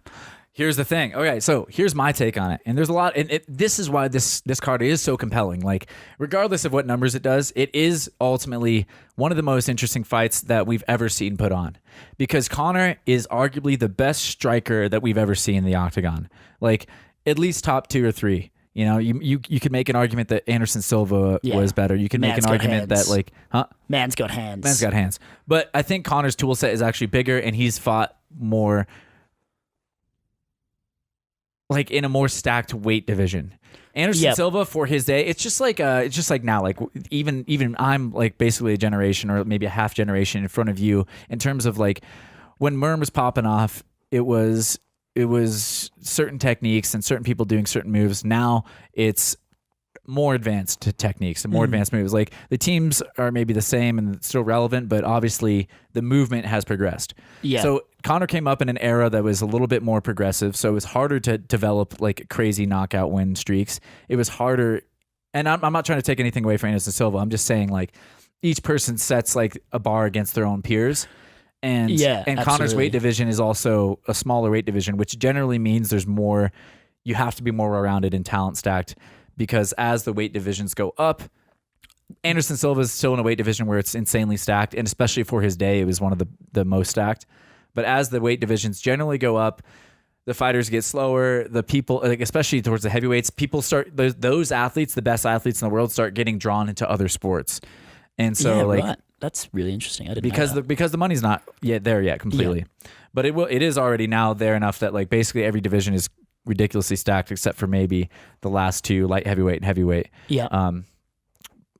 Here's the thing. Okay, so here's my take on it. And there's a lot, and this is why this card is so compelling. Like, regardless of what numbers it does, it is ultimately one of the most interesting fights that we've ever seen put on. Because Conor is arguably the best striker that we've ever seen in the octagon. Like, at least top 2 or 3. You could make an argument that Anderson Silva was better. You could make an argument that, Man's got hands. Man's got hands. But I think Conor's tool set is actually bigger, and he's fought more like in a more stacked weight division. Anderson Silva for his day, it's just like now, like even I'm like basically a generation or maybe a half generation in front of you in terms of like when Murm was popping off, it was certain techniques and certain people doing certain moves. Now it's more advanced techniques and more advanced moves. Like the teams are maybe the same and still relevant, but obviously the movement has progressed. Yeah. So Conor came up in an era that was a little bit more progressive, so it was harder to develop like crazy knockout win streaks. It was harder, and I'm not trying to take anything away from Anderson Silva. I'm just saying like each person sets like a bar against their own peers. And Conor's weight division is also a smaller weight division, which generally means there's more, you have to be more well-rounded and talent stacked, because as the weight divisions go up, Anderson Silva is still in a weight division where it's insanely stacked, and especially for his day, it was one of the most stacked. But as the weight divisions generally go up, the fighters get slower. The people, like especially towards the heavyweights, people start, those athletes, the best athletes in the world, start getting drawn into other sports. And so right. That's really interesting. I didn't know that. Because the money's not yet there yet completely, but it is already now there enough that like basically every division is ridiculously stacked except for maybe the last two, light heavyweight and heavyweight. Yeah.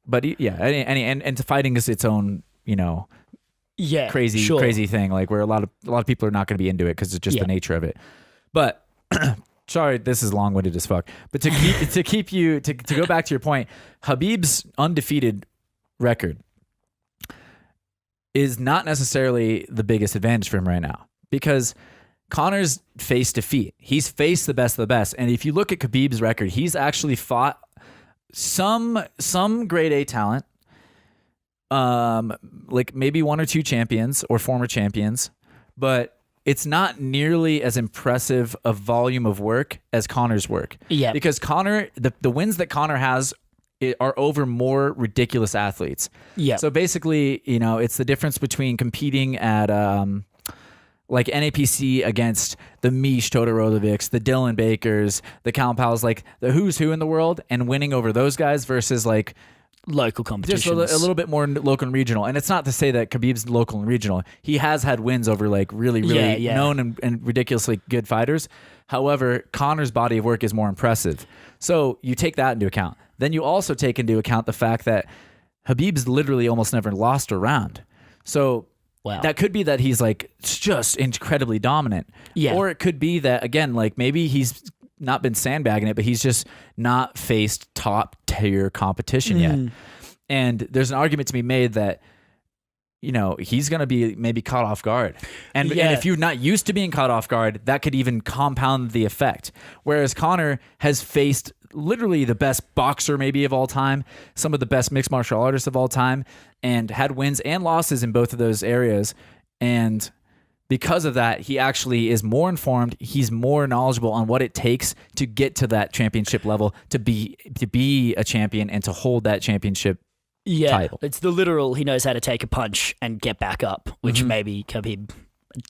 But and fighting is its own crazy thing, like where a lot of people are not going to be into it because it's just the nature of it. But sorry, this is long-winded as fuck. But to go back to your point, Khabib's undefeated record is not necessarily the biggest advantage for him right now, because Conor's faced defeat. He's faced the best of the best. And if you look at Khabib's record, he's actually fought some grade A talent, like maybe 1 or 2 champions or former champions, but it's not nearly as impressive a volume of work as Conor's work. Yeah. Because Conor, the wins that Conor has are over more ridiculous athletes. Yeah. So basically, it's the difference between competing at like NAPC against the Mish Todorovics, the Dylan Bakers, the Callum Powells, like the who's who in the world, and winning over those guys versus like local competitions. Just a little bit more local and regional. And it's not to say that Khabib's local and regional. He has had wins over like really known and ridiculously good fighters. However, Conor's body of work is more impressive. So you take that into account. Then you also take into account the fact that Khabib's literally almost never lost a round. So that could be that he's like just incredibly dominant. Yeah. Or it could be that, again, like maybe he's not been sandbagging it, but he's just not faced top tier competition yet. And there's an argument to be made that he's going to be maybe caught off guard. And if you're not used to being caught off guard, that could even compound the effect. Whereas Conor has faced literally the best boxer maybe of all time, some of the best mixed martial artists of all time, and had wins and losses in both of those areas. And because of that, he actually is more informed. He's more knowledgeable on what it takes to get to that championship level, to be a champion and to hold that championship title. It's the literal, he knows how to take a punch and get back up, which maybe Khabib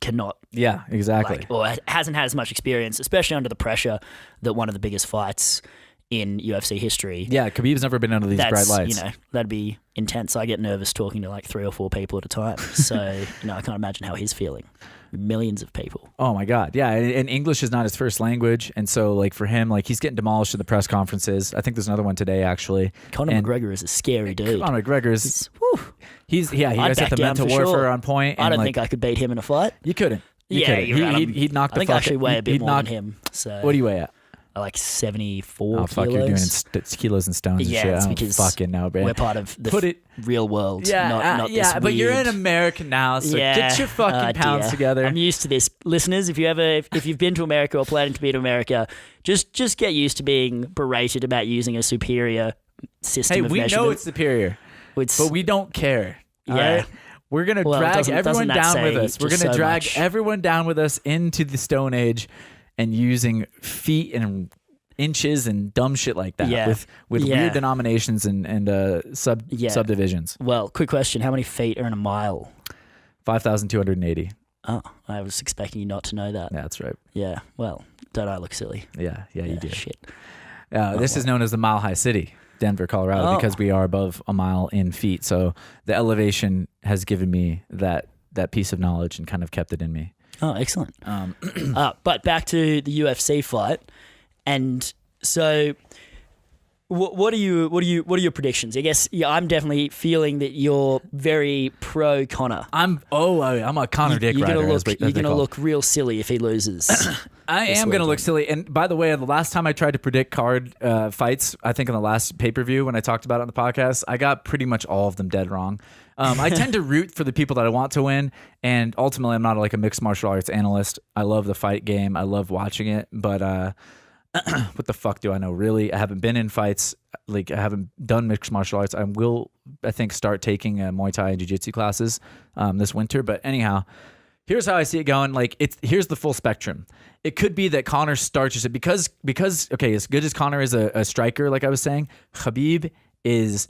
cannot. Yeah, exactly. Or hasn't had as much experience, especially under the pressure that one of the biggest fights in UFC history. Yeah, Khabib's never been under these bright lights. That'd be intense. I get nervous talking to like 3 or 4 people at a time. So, I can't imagine how he's feeling. Millions of people. Oh my God. Yeah. And English is not his first language. And so like for him, like he's getting demolished at the press conferences. I think there's another one today actually. Conor McGregor is a scary dude. Conor McGregor is, he has got the mental warfare on point. I don't think I could beat him in a fight. You couldn't. He'd knock the fuck out. I think I actually weigh a bit more than him. So what do you weigh at? Like 74 kilos. Fuck, you're doing kilos and stones and shit. It's I don't because fucking know, bro. we're part of the real world, not this weird... but you're in America now, so get your fucking pounds together. I'm used to this. Listeners, if you've been to America or planning to be to America, just get used to being berated about using a superior system of measurement. Hey, we know it's superior, but we don't care. Right? We're going to drag everyone down with us. We're going to drag everyone down with us into the Stone Age and using feet and inches and dumb shit like that with weird denominations and subdivisions. Well, quick question. How many feet are in a mile? 5,280. Oh, I was expecting you not to know that. Yeah, that's right. Yeah, well, don't I look silly? Yeah, you do. Shit. This is known as the Mile High City, Denver, Colorado, because we are above a mile in feet. So the elevation has given me that piece of knowledge and kind of kept it in me. Oh, excellent. But back to the UFC fight, and so what are your predictions? I guess I'm definitely feeling that you're very pro Conor. I'm a Conor dick rider. You're gonna look real silly if he loses. I am gonna look silly. And by the way, the last time I tried to predict card fights, I think in the last pay-per-view when I talked about it on the podcast, I got pretty much all of them dead wrong. I tend to root for the people that I want to win, and ultimately I'm not like a mixed martial arts analyst. I love the fight game. I love watching it, but what the fuck do I know, really? I haven't been in fights. Like, I haven't done mixed martial arts. I will, I think, start taking Muay Thai and Jiu-Jitsu classes this winter. But anyhow, here's how I see it going. Like, here's the full spectrum. It could be that Conor starches it because okay, as good as Conor is a striker, like I was saying, Khabib is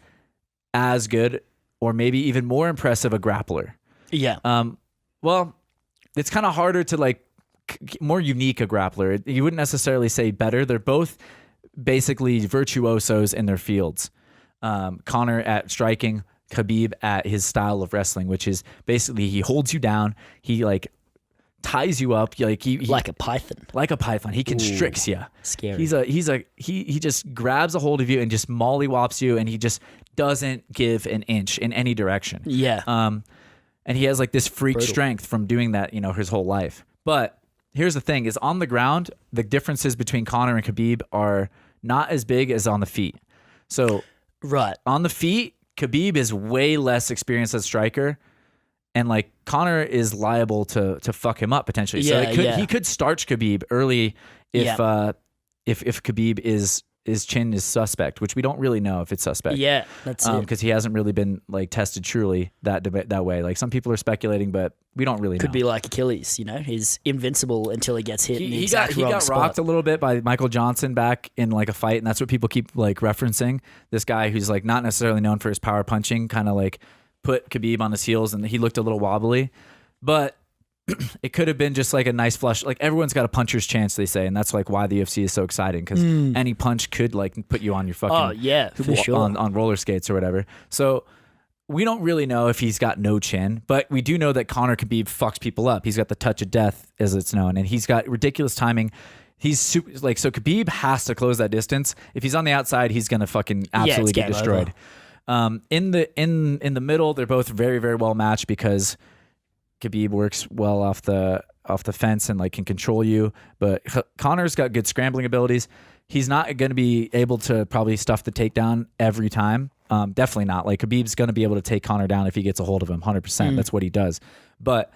as good or maybe even more impressive a grappler. Yeah. Well, it's kind of harder to like more unique a grappler. You wouldn't necessarily say better. They're both basically virtuosos in their fields. Conor at striking, Khabib at his style of wrestling, which is basically he holds you down. He like ties you up, like he like a python. Like a python. He constricts you. Scary. He just grabs a hold of you and just mollywops you, and he just doesn't give an inch in any direction. Yeah. And he has like this freak strength from doing that, his whole life. But here's the thing: is on the ground, the differences between Conor and Khabib are not as big as on the feet. So on the feet, Khabib is way less experienced as a striker. And like Conor is liable to fuck him up potentially. So he could starch Khabib early if Khabib his chin is suspect, which we don't really know if it's suspect. Yeah, that's it. Because he hasn't really been like tested truly that way. Like some people are speculating, but we don't really know. Could be like Achilles, he's invincible until he gets hit. He got rocked a little bit by Michael Johnson back in like a fight, and that's what people keep like referencing. This guy who's like not necessarily known for his power punching, kind of like put Khabib on his heels, and he looked a little wobbly, but it could have been just like a nice flush. Like everyone's got a puncher's chance, they say, and that's like why the UFC is so exciting, because any punch could like put you on your fucking for sure on roller skates or whatever. So we don't really know if he's got no chin, but we do know that Conor Khabib fucks people up. He's got the touch of death, as it's known, and he's got ridiculous timing. He's super, like, so Khabib has to close that distance. If he's on the outside, he's gonna fucking absolutely get destroyed. In the middle, they're both very, very well matched because Khabib works well off the fence and like can control you, but Conor's got good scrambling abilities. He's not going to be able to probably stuff the takedown every time. Definitely not. Like Khabib's going to be able to take Conor down if he gets a hold of him 100%. That's what he does. But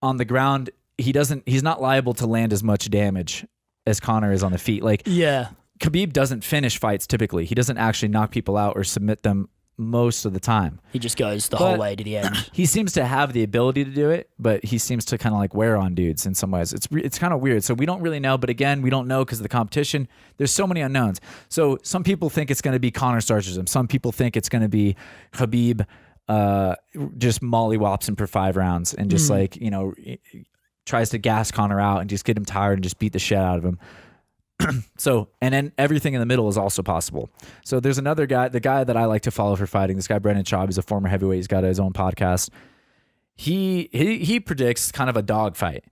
on the ground, he's not liable to land as much damage as Conor is on the feet. Like Khabib doesn't finish fights typically. He doesn't actually knock people out or submit them most of the time. He just goes the whole way to the end. He seems to have the ability to do it, but he seems to kind of like wear on dudes in some ways. It's kind of weird. So we don't really know, but again, we don't know because of the competition. There's so many unknowns. So some people think it's going to be Conor starches him. Some people think it's going to be Khabib just mollywops him for 5 rounds and just like, you know, tries to gas Conor out and just get him tired and just beat the shit out of him. So, and then everything in the middle is also possible. So there's another guy, the guy that I like to follow for fighting, this guy, Brendan Schaub, he's a former heavyweight. He's got his own podcast. He predicts kind of a dogfight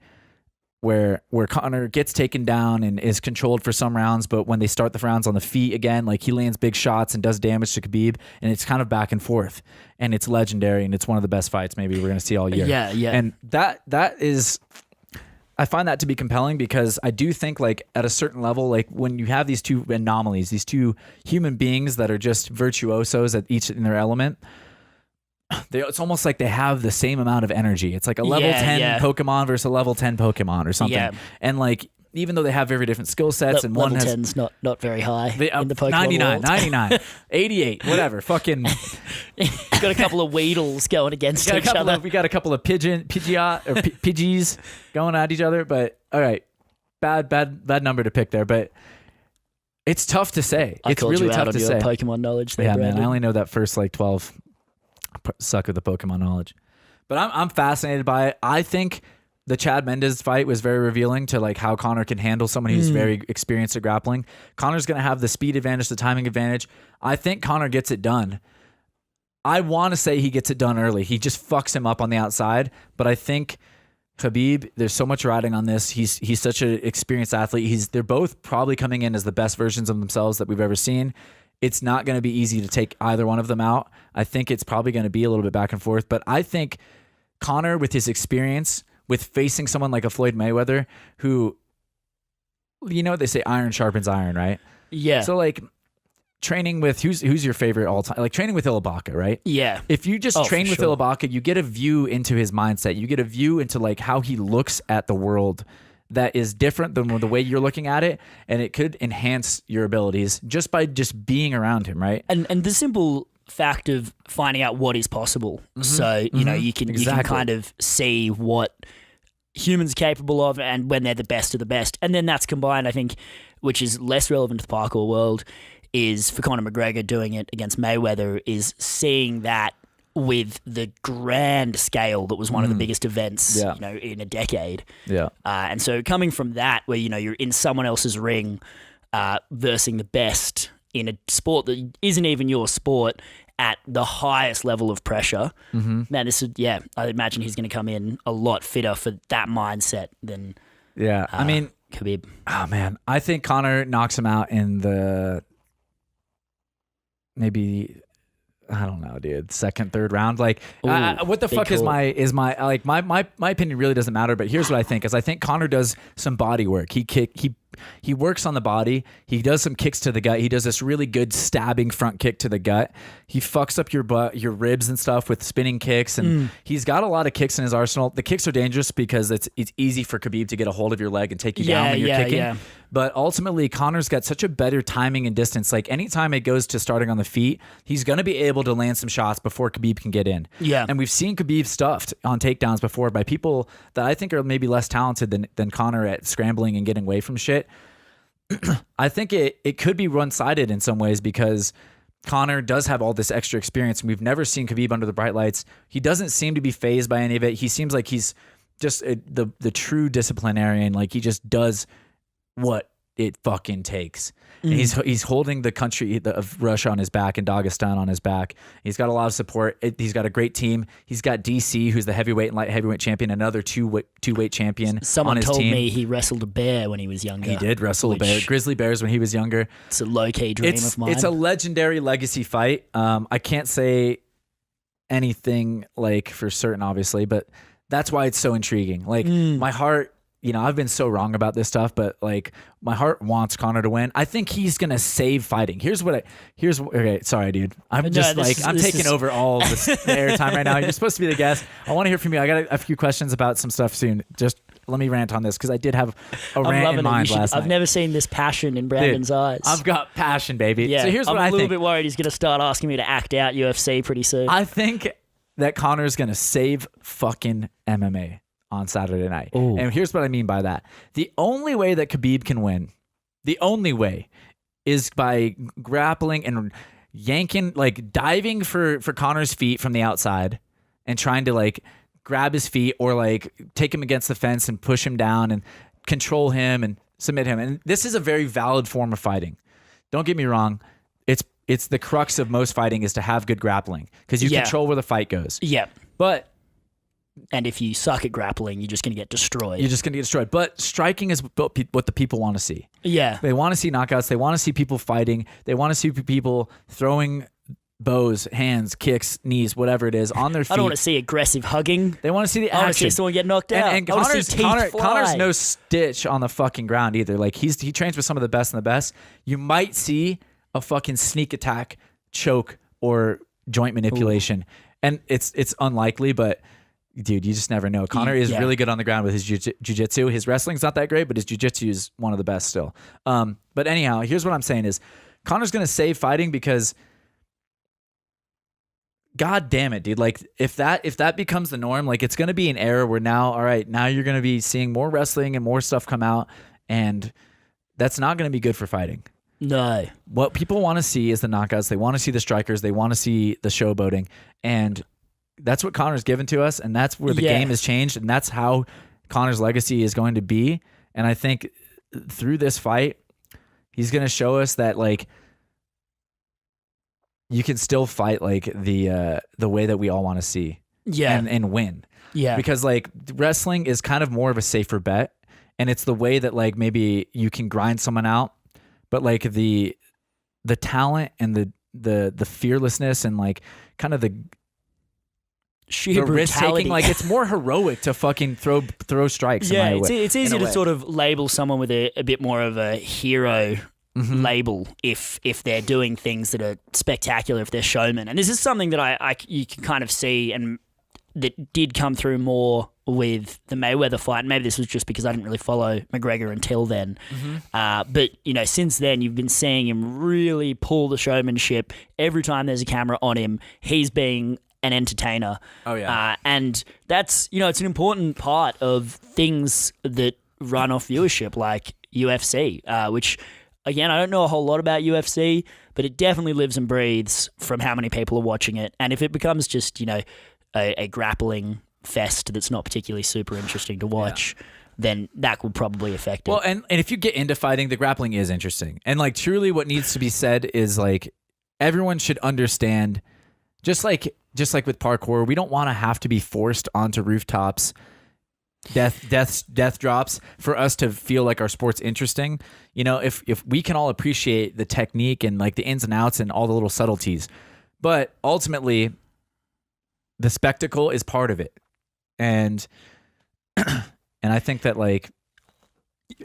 where Conor gets taken down and is controlled for some rounds, but when they start the rounds on the feet again, like he lands big shots and does damage to Khabib, and it's kind of back and forth, and it's legendary, and it's one of the best fights maybe we're going to see all year. Yeah. And that is, I find that to be compelling because I do think like at a certain level, like when you have these two anomalies, these two human beings that are just virtuosos at each in their element, it's almost like they have the same amount of energy. It's like a level 10 Pokemon versus a level 10 Pokemon or something. Yeah. And like, even though they have very different skill sets and one level has 10's not very high in the Pokemon 99, world. 99, 88, whatever. Fucking got a couple of Weedles going against each other. We got a couple of Pidgeys going at each other, but all right. Bad number to pick there, but it's tough to say. It's really tough to your say. Pokemon knowledge there, yeah, Brandon. man, I only know that first like 12 suck of the Pokemon knowledge. But I'm fascinated by it. I think the Chad Mendes fight was very revealing to like how Conor can handle someone who's very experienced at grappling. Conor's going to have the speed advantage, the timing advantage. I think Conor gets it done. I want to say he gets it done early. He just fucks him up on the outside. But I think Khabib, there's so much riding on this. He's such an experienced athlete. They're both probably coming in as the best versions of themselves that we've ever seen. It's not going to be easy to take either one of them out. I think it's probably going to be a little bit back and forth. But I think Conor, with his experience, with facing someone like a Floyd Mayweather, who, you know, they say iron sharpens iron, right? Yeah. So like training with who's your favorite all time? Like training with Lee-Abbott, right? Yeah. If you just train with Lee-Abbott, you get a view into his mindset. You get a view into like how he looks at the world that is different than the way you're looking at it, and it could enhance your abilities just by just being around him, right? And the simple fact of finding out what is possible. So, you know, you can kind of see what humans are capable of and when they're the best of the best. And then that's combined, I think, which is less relevant to the parkour world, is for Conor McGregor doing it against Mayweather, is seeing that with the grand scale that was one of the biggest events, you know, in a decade. Yeah. And so coming from that, where, you know, you're in someone else's ring versing the best in a sport that isn't even your sport at the highest level of pressure, man, this would, I imagine he's going to come in a lot fitter for that mindset than I mean, Khabib. Oh, man. I think Conor knocks him out in the maybe... I don't know, dude. Second, third round. Like, what the fuck cool. is my like my opinion really doesn't matter. But here's what I think: is I think Conor does some body work. He works on the body. He does some kicks to the gut. He does this really good stabbing front kick to the gut. He fucks up your butt, your ribs and stuff with spinning kicks. And he's got a lot of kicks in his arsenal. The kicks are dangerous because it's easy for Khabib to get a hold of your leg and take you down when you're kicking. Yeah. But ultimately, Conor's got such a better timing and distance. Like anytime it goes to starting on the feet, he's going to be able to land some shots before Khabib can get in. Yeah. And we've seen Khabib stuffed on takedowns before by people that I think are maybe less talented than Conor at scrambling and getting away from shit. I think it could be one-sided in some ways because Conor does have all this extra experience. And we've never seen Khabib under the bright lights. He doesn't seem to be fazed by any of it. He seems like he's just the true disciplinarian. Like he just does what it fucking takes. And he's holding the country of Russia on his back and Dagestan on his back. He's got a lot of support. He's got a great team. He's got DC, who's the heavyweight and light heavyweight champion, another two-weight champion. Someone on his told team. me he wrestled a bear when he was younger. He did wrestle a bear, grizzly bears when he was younger. It's a low-key dream of mine. It's a legendary legacy fight. I can't say anything like for certain, obviously, but that's why it's so intriguing. Like my heart, I've been so wrong about this stuff, but like my heart wants Conor to win. I think he's gonna save fighting. Okay, sorry, dude. I'm taking over all this airtime right now. You're supposed to be the guest. I want to hear from you. I got a few questions about some stuff soon. Just let me rant on this because I did have a rant in mind last night. I've never seen this passion in Brandon's eyes. I've got passion, baby. Yeah, so here's what I think. I'm a little bit worried he's gonna start asking me to act out UFC pretty soon. I think that Conor's gonna save fucking MMA on Saturday night. Ooh. And here's what I mean by that. The only way that Khabib can win, the only way, is by grappling and yanking, like diving for Conor's feet from the outside and trying to like grab his feet or like take him against the fence and push him down and control him and submit him. And this is a very valid form of fighting. Don't get me wrong. It's the crux of most fighting is to have good grappling because you control where the fight goes. Yeah. And if you suck at grappling, you're just going to get destroyed. But striking is what the people want to see. Yeah. They want to see knockouts. They want to see people fighting. They want to see people throwing bows, hands, kicks, knees, whatever it is, on their feet. I don't want to see aggressive hugging. They want to see the action. I want to see someone get knocked out. And Conor's no stitch on the fucking ground either. Like he trains with some of the best and the best. You might see a fucking sneak attack, choke, or joint manipulation. Ooh. And it's unlikely, but dude, you just never know. Conor is really good on the ground with his jiu-jitsu. His wrestling's not that great, but his jiu-jitsu is one of the best still. But anyhow, here's what I'm saying is Conor's going to save fighting because God damn it, dude. Like if that becomes the norm, like it's going to be an era where now you're going to be seeing more wrestling and more stuff come out, and that's not going to be good for fighting. No. What people want to see is the knockouts. They want to see the strikers. They want to see the showboating. And that's what Conor's given to us, and that's where the game has changed, and that's how Conor's legacy is going to be. And I think through this fight, he's going to show us that like you can still fight like the way that we all want to see, and win. Yeah, because like wrestling is kind of more of a safer bet, and it's the way that like maybe you can grind someone out, but like the talent and the fearlessness and like kind of the risk taking, like it's more heroic to fucking throw strikes. Yeah, it's easy to sort of label someone with a bit more of a hero label if they're doing things that are spectacular, if they're showmen. And this is something that you can kind of see and that did come through more with the Mayweather fight. And maybe this was just because I didn't really follow McGregor until then. But since then you've been seeing him really pull the showmanship. Every time there's a camera on him, he's being an entertainer. Oh yeah. And that's, it's an important part of things that run off viewership like UFC, which again, I don't know a whole lot about UFC, but it definitely lives and breathes from how many people are watching it. And if it becomes just, a grappling fest that's not particularly super interesting to watch, then that would probably affect it. Well, and if you get into fighting, the grappling is interesting. And like truly what needs to be said is like everyone should understand, just like with parkour, we don't want to have to be forced onto rooftops, death drops for us to feel like our sport's interesting. If we can all appreciate the technique and like the ins and outs and all the little subtleties, but ultimately the spectacle is part of it. And I think that like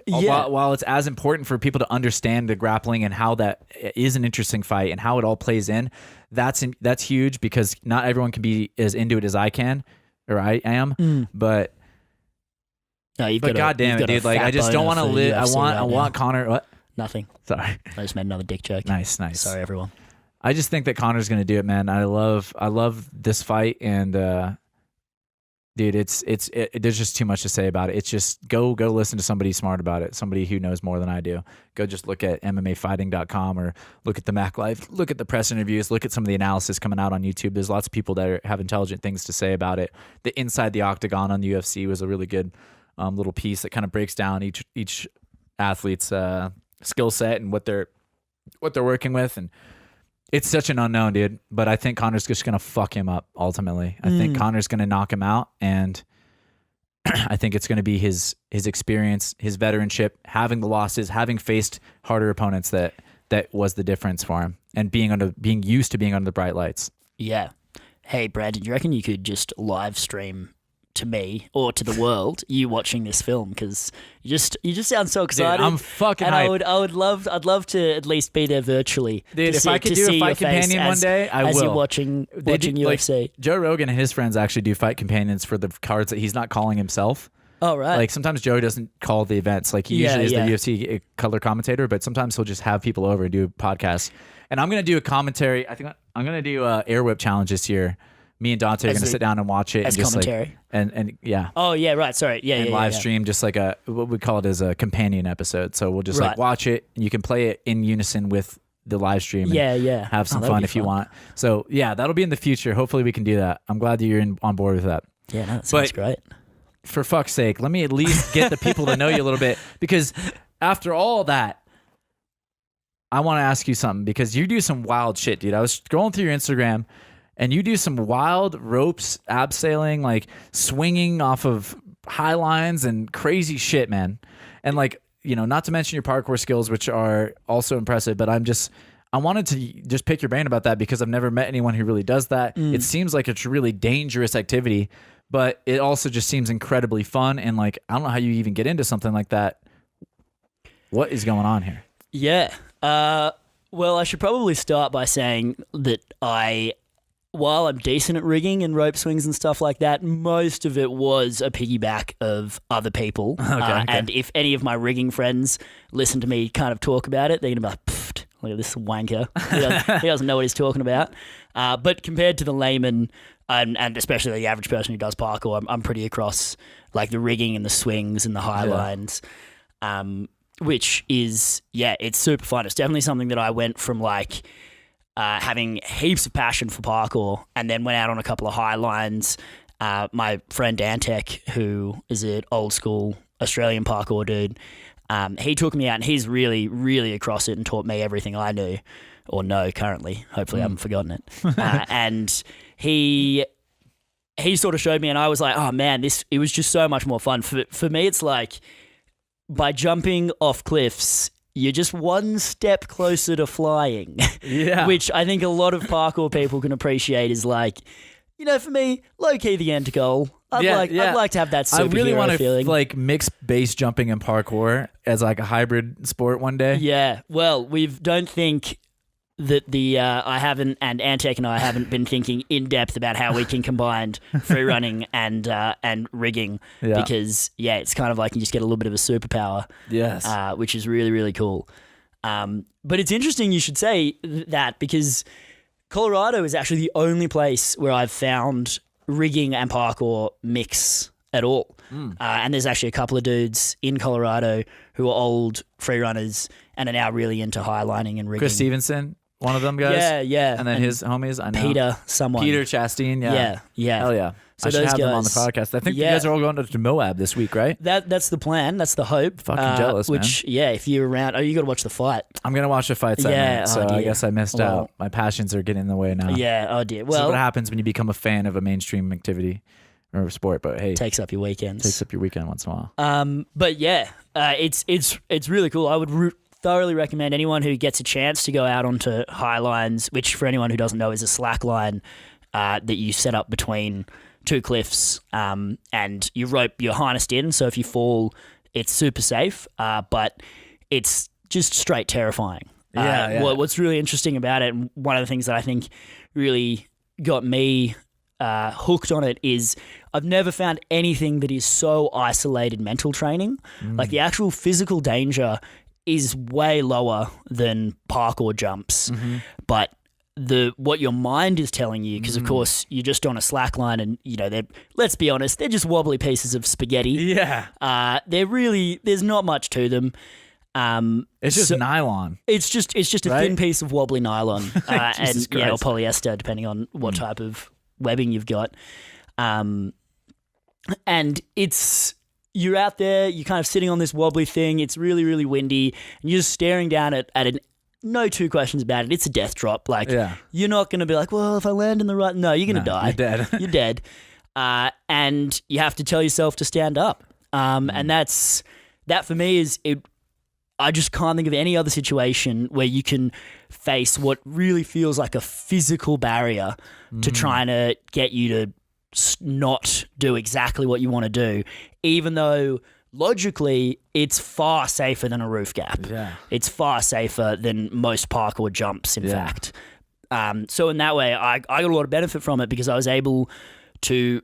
while it's as important for people to understand the grappling and how that is an interesting fight and how it all plays in, that's huge because not everyone can be as into it as I can or I am. But God damn it, dude! Like I just don't want to live. I want Conor. What? Nothing. Sorry, I just made another dick joke. Nice. Sorry, everyone. I just think that Conor's gonna do it, man. I love this fight, and dude, there's just too much to say about it. It's just go listen to somebody smart about it, somebody who knows more than I do. Go just look at MMAfighting.com or look at the Mac Live, look at the press interviews, look at some of the analysis coming out on YouTube. There's lots of people that have intelligent things to say about it. The Inside the Octagon on the UFC was a really good little piece that kind of breaks down each athlete's skill set and what they're working with, and it's such an unknown, dude. But I think Conor's just gonna fuck him up ultimately. I think Conor's gonna knock him out, and I think it's gonna be his experience, his veteranship, having the losses, having faced harder opponents that was the difference for him, and being used to being under the bright lights. Yeah. Hey, Brad, do you reckon you could just live stream to me or to the world you watching this film, because you just sound so excited. Dude, I'm fucking and hyped. I'd love to at least be there virtually. Dude, to if see, I could to do see a fight your face companion one day, I as will. you're watching They do- UFC. Joe Rogan and his friends actually do fight companions for the cards that he's not calling himself. Oh right. Like sometimes Joe doesn't call the events. Like he usually is the UFC color commentator, but sometimes he'll just have people over and do podcasts. And I'm gonna do a commentary. I think I'm gonna do air whip challenge this year. Me and Dante are As gonna sit down and watch it as and just commentary? and yeah. Oh yeah, right. Sorry. Yeah, And yeah, live yeah. stream just like what we call it as a companion episode. So we'll just Right. like watch it and you can play it in unison with the live stream. And Yeah. have some that'd fun be if you want. So yeah, that'll be in the future. Hopefully we can do that. I'm glad that you're on board with that. Yeah, no, that sounds But- great. For fuck's sake, let me at least get the people to know you a little bit, because after all that, I want to ask you something, because you do some wild shit, dude. I was scrolling through your Instagram and you do some wild ropes, abseiling, like swinging off of high lines and crazy shit, man. And like, you know, not to mention your parkour skills, which are also impressive, but I wanted to just pick your brain about that, because I've never met anyone who really does that. It seems like it's a really dangerous activity, but it also just seems incredibly fun. And like, I don't know how you even get into something like that. What is going on here? Yeah. Well, I should probably start by saying that while I'm decent at rigging and rope swings and stuff like that, most of it was a piggyback of other people. Okay. And if any of my rigging friends listen to me kind of talk about it, they're going to be like, "Pfft, look at this wanker. He doesn't know what he's talking about." But compared to the layman, and especially the average person who does parkour, I'm pretty across like the rigging and the swings and the high lines, which is, it's super fun. It's definitely something that I went from like having heaps of passion for parkour, and then went out on a couple of high lines. My friend Dantec, who is an old school Australian parkour dude, he took me out, and he's really, really across it and taught me everything I knew or know currently. Hopefully I haven't forgotten it. And he sort of showed me, and I was like, oh man, it was just so much more fun. For me, it's like by jumping off cliffs, you're just one step closer to flying. Yeah. Which I think a lot of parkour people can appreciate is like, you know, for me, low key the end goal. I'd like to have that superhero I really want feeling. to like mix base jumping and parkour as like a hybrid sport one day. Yeah. Well, don't think that I haven't, and Antec and I haven't been thinking in depth about how we can combine free running and rigging, because it's kind of like you just get a little bit of a superpower. Yes. Which is really, really cool. But it's interesting you should say that, because Colorado is actually the only place where I've found rigging and parkour mix at all. And there's actually a couple of dudes in Colorado who are old free runners and are now really into highlining and rigging. Chris Stevenson, one of them guys. Yeah. And then his homies, I know. Peter Chastain, yeah. Yeah. Hell yeah. So I should those have them on the guys- podcast. I think you guys are all going to Moab this week, right? That's the plan. That's the hope. Fucking jealous, which, if you're around, you got to watch the fight. I'm going to watch the fights that Yeah, night, so oh I dear. guess I missed out. My passions are getting in the way now. Yeah. Oh dear. This is Well, what happens when you become a fan of a mainstream activity or sport, but hey, takes up your weekends. takes up your weekend once in a while. But it's really cool. I would thoroughly recommend anyone who gets a chance to go out onto high lines, which for anyone who doesn't know is a slack line that you set up between two cliffs, and you rope your harnessed in. So if you fall, it's super safe, but it's just straight terrifying. What's really interesting about it, and one of the things that I think really got me hooked on it, is I've never found anything that is so isolated mental training. Like the actual physical danger is way lower than parkour jumps, but what your mind is telling you, because of course you're just on a slack line, and you know, let's be honest, they're just wobbly pieces of spaghetti. Yeah. There's not much to them. It's just nylon. It's just a Right? thin piece of wobbly nylon, and Jesus or Christ. polyester, depending on what type of webbing you've got. And you're out there, you're kind of sitting on this wobbly thing. It's really, really windy, and you're just staring down at it. No two questions about it. It's a death drop. Like, you're not going to be like, well, if I land in the right... No, you're going to die. You're dead. You're dead. And you have to tell yourself to stand up. And that for me is... I just can't think of any other situation where you can face what really feels like a physical barrier to trying to get you to not do exactly what you want to do, even though logically it's far safer than a roof gap. Yeah. It's far safer than most parkour jumps, in fact. So in that way, I got a lot of benefit from it because I was able to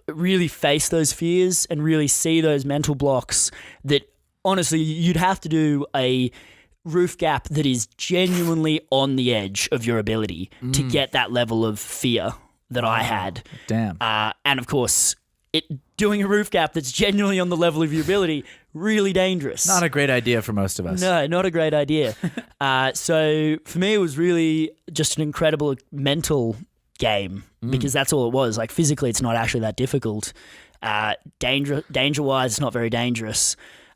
really face those fears and really see those mental blocks that honestly you'd have to do a roof gap that is genuinely on the edge of your ability to get that level of fear that I had. Damn. And of course, doing a roof gap that's genuinely on the level of your ability, really dangerous. Not a great idea for most of us. No, not a great idea. So for me, it was really just an incredible mental game because that's all it was. Like physically, it's not actually that difficult. Danger-wise, it's not very dangerous.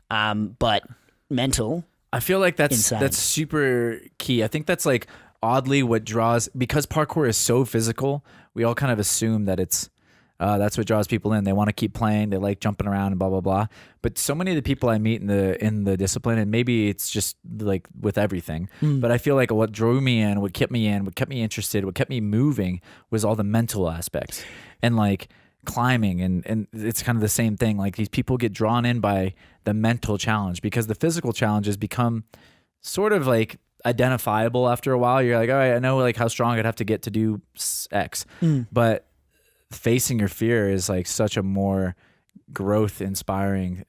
But mental, I feel like that's insane. super key. I think that's like oddly what draws, because parkour is so physical, we all kind of assume that it's that's what draws people in. They want to keep playing. They like jumping around and blah blah blah. But so many of the people I meet in the discipline, and maybe it's just like with everything, but I feel like what drew me in, what kept me interested, what kept me moving was all the mental aspects and like climbing, and it's kind of the same thing. Like these people get drawn in by the mental challenge because the physical challenges become sort of like identifiable after a while. You're like, all right, I know like how strong I'd have to get to do X, but facing your fear is like such a more growth inspiring